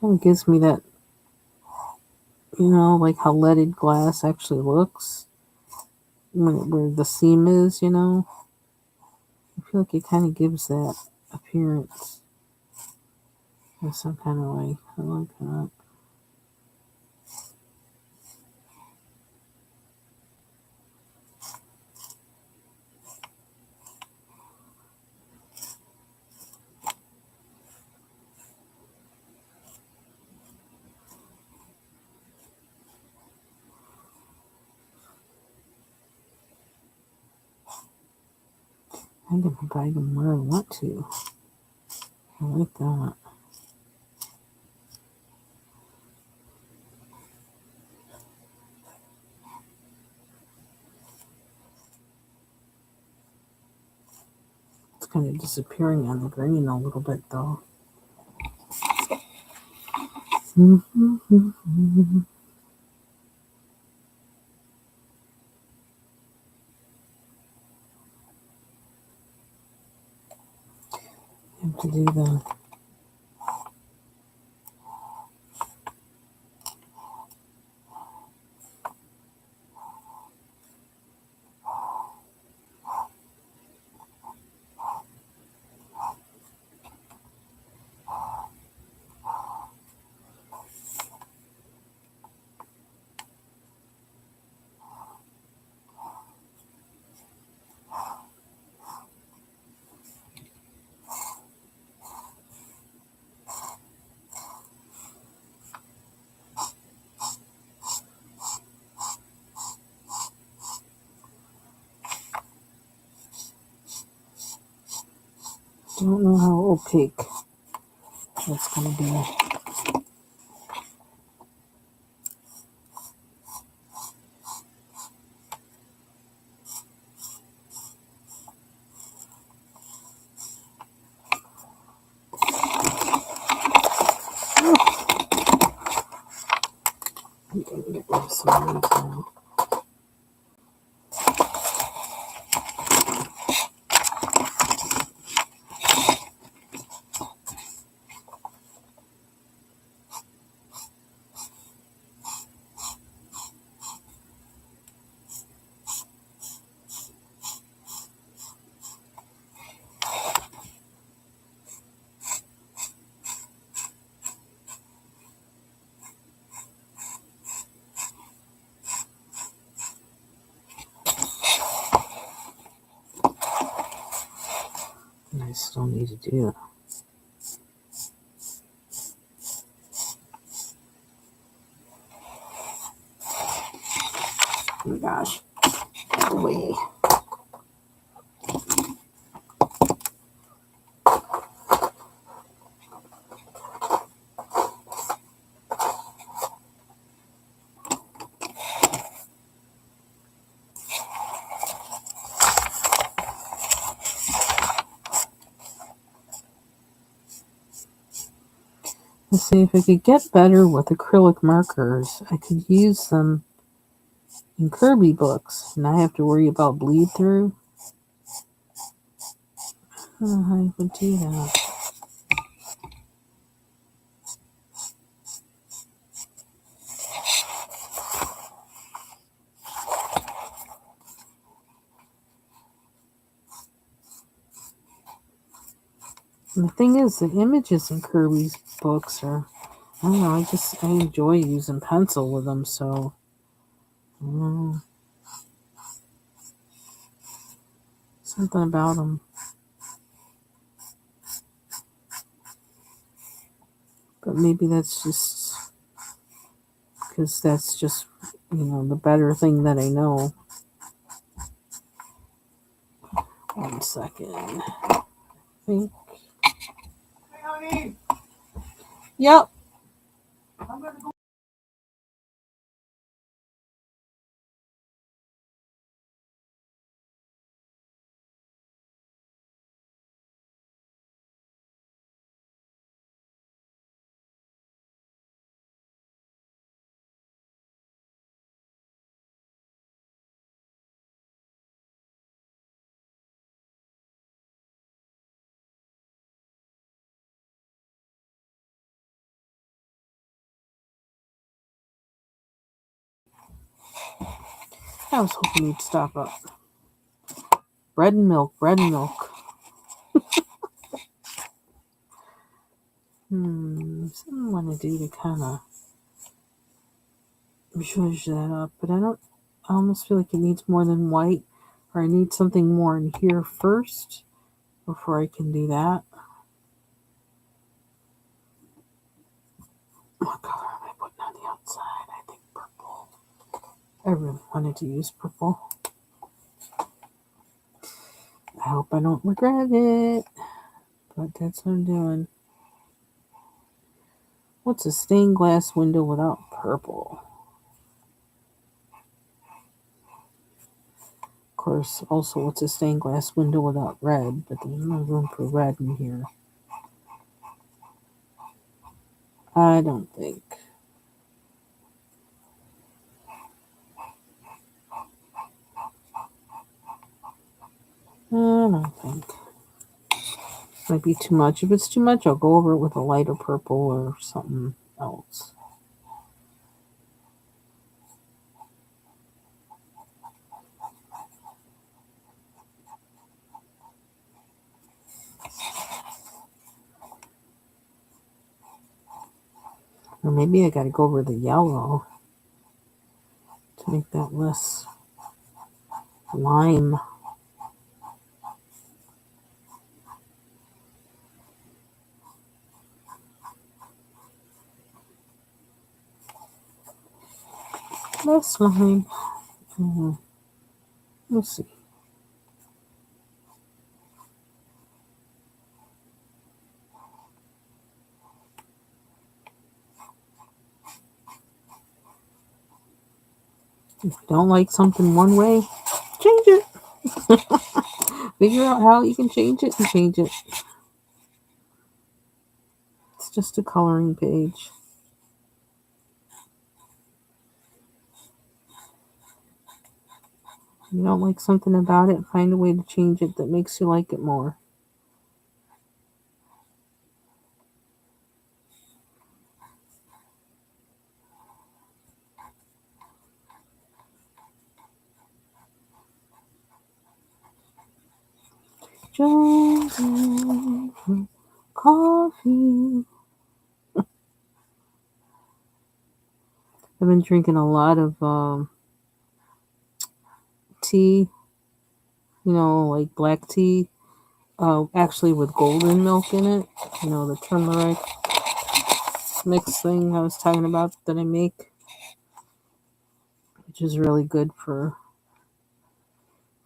Kind of gives me that, like how leaded glass actually looks where the seam is. I feel like it kind of gives that appearance in some kind of way. I like that. I'm going to buy them where I want to. I like that. It's kind of disappearing on the green a little bit though. Have to do the don't know how opaque that's going to be. still need to do that. Oh my gosh. Wait. Let's see if I could get better with acrylic markers. I could use them in Kirby books, and I have to worry about bleed through. I don't know how you would do that. And the thing is, the images in Kirby's books are, I don't know, I enjoy using pencil with them, so. Something about them. But maybe that's just because that's just, the better thing that I know. 1 second. I think. Hey, honey. Yep. I'm gonna go. I was hoping you'd stop up. Bread and milk, bread and milk. Something I want to do to kind of zhuzh that up, but I almost feel like it needs more than white, or I need something more in here first before I can do that. What color am I putting on the outside? I think purple. I really wanted to use purple. I hope I don't regret it, but that's what I'm doing. What's a stained glass window without purple? Of course, also, what's a stained glass window without red? But there's no room for red in here. I don't think. I don't think. Might be too much. If it's too much, I'll go over it with a lighter purple or something else. Or maybe I gotta go over the yellow to make that less lime. Less lime. We'll see. If you don't like something one way, change it. Figure out how you can change it and change it. It's just a coloring page. If you don't like something about it, find a way to change it that makes you like it more. Jonesy coffee. I've been drinking a lot of tea, like black tea. actually with golden milk in it. You know, the turmeric mix thing I was talking about that I make, which is really good for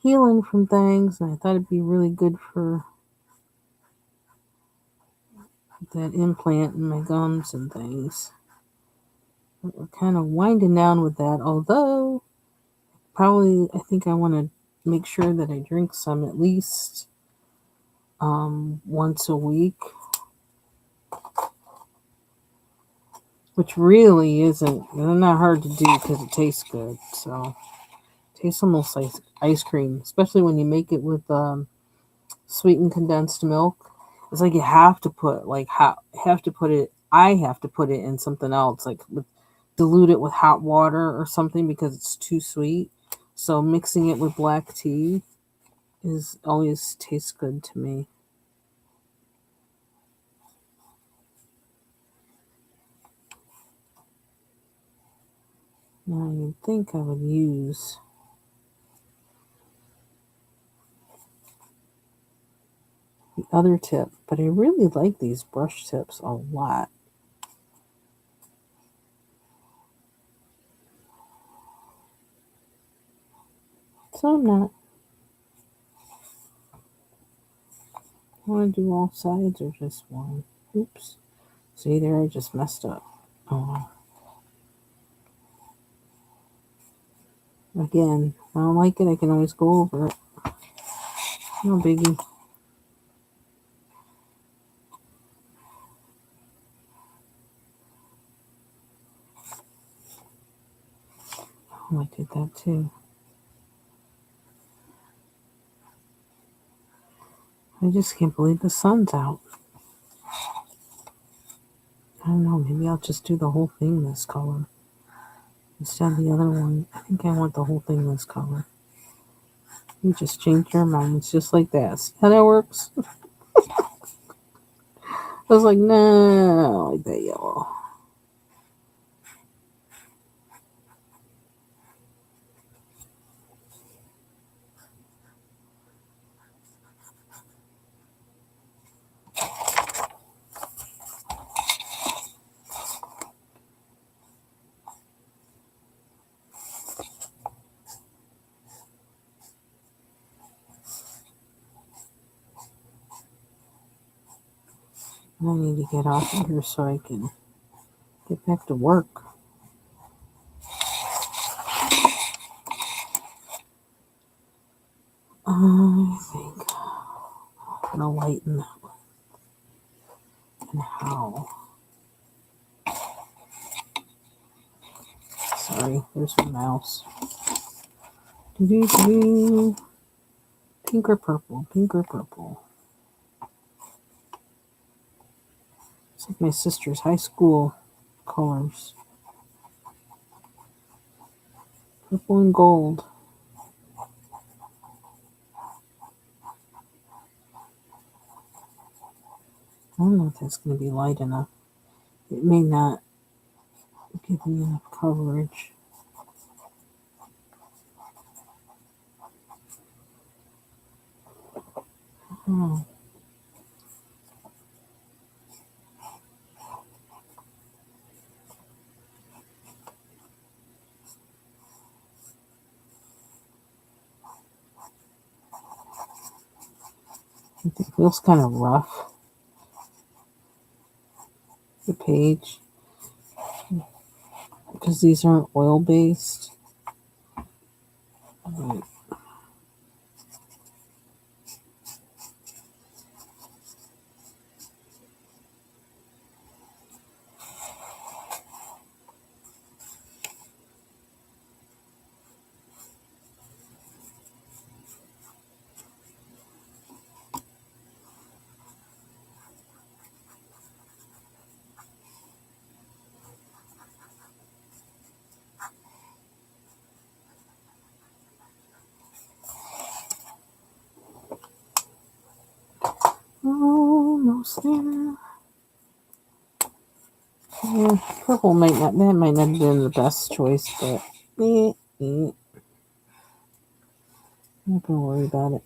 healing from things. And I thought it'd be really good for that implant in my gums and things. But we're kind of winding down with that, although probably I think I want to make sure that I drink some at least once a week, which really isn't, they're not hard to do because it tastes good. So it tastes almost like ice cream, especially when you make it with sweetened condensed milk. It's like you have to put have to put it. I have to put it in something else, like dilute it with hot water or something because it's too sweet. So mixing it with black tea is always tastes good to me. Now you'd think I would use the other tip, but I really like these brush tips a lot. So I'm not. I want to do all sides or just one. Oops. See there, I just messed up. Oh. Again, if I don't like it, I can always go over it. No biggie. Oh, I did that too. I just can't believe the sun's out. I don't know, maybe I'll just do the whole thing this color instead of the other one. I think I want the whole thing this color. You just change your minds just like that. See how that works? I was like, no, I like that yellow. I need to get off of here so I can get back to work. I think I'm gonna lighten that one. And how? Sorry, there's a mouse. Do-do-do. Pink or purple? Pink or purple? It's like my sister's high school colors. Purple and gold. I don't know if that's going to be light enough. It may not give me enough coverage. Oh. It feels kind of rough. The page. Because these aren't oil based. Right. Almost there. Yeah, purple might not have been the best choice, but I'm not gonna worry about it.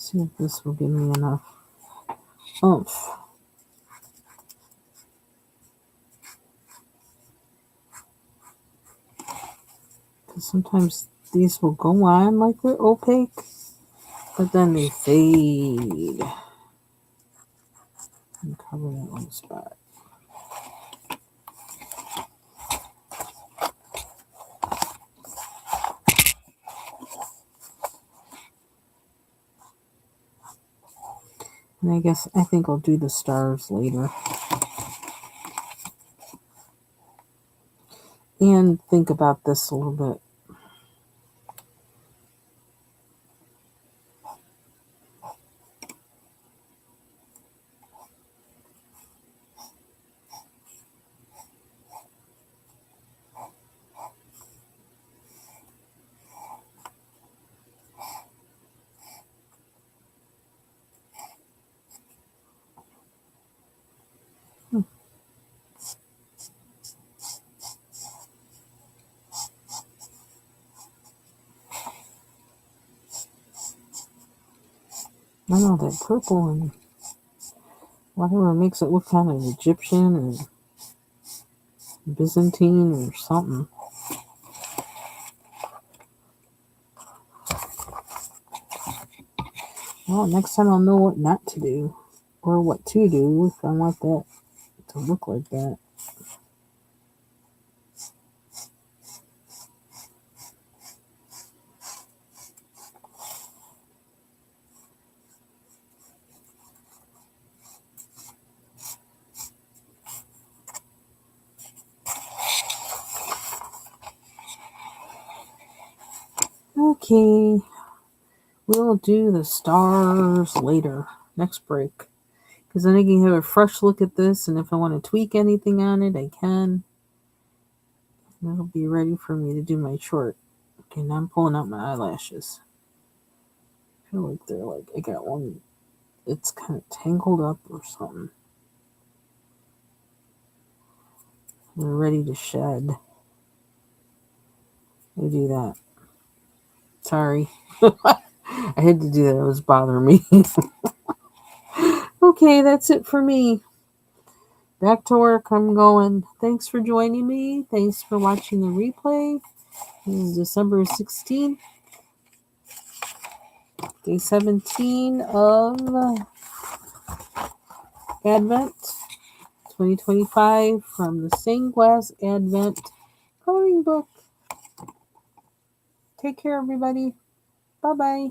See if this will give me enough oomph. Because sometimes these will go on like they're opaque, but then they fade and cover that one spot. And I think I'll do the stars later. And think about this a little bit. I know that purple and whatever makes it look kind of Egyptian or Byzantine or something. Well, next time I'll know what not to do or what to do if I want that to look like that. Okay, we'll do the stars later, next break. Because then I can have a fresh look at this, and if I want to tweak anything on it, I can. And it'll be ready for me to do my short. Okay, now I'm pulling out my eyelashes. I feel like they're like, I got one, it's kind of tangled up or something. They're ready to shed. I do that. Sorry. I had to do that. It was bothering me. Okay, that's it for me. Back to work. I'm going. Thanks for joining me. Thanks for watching the replay. This is December 16th, day 17 of Advent 2025 from the Stained Glass Advent coloring book. Take care, everybody. Bye-bye.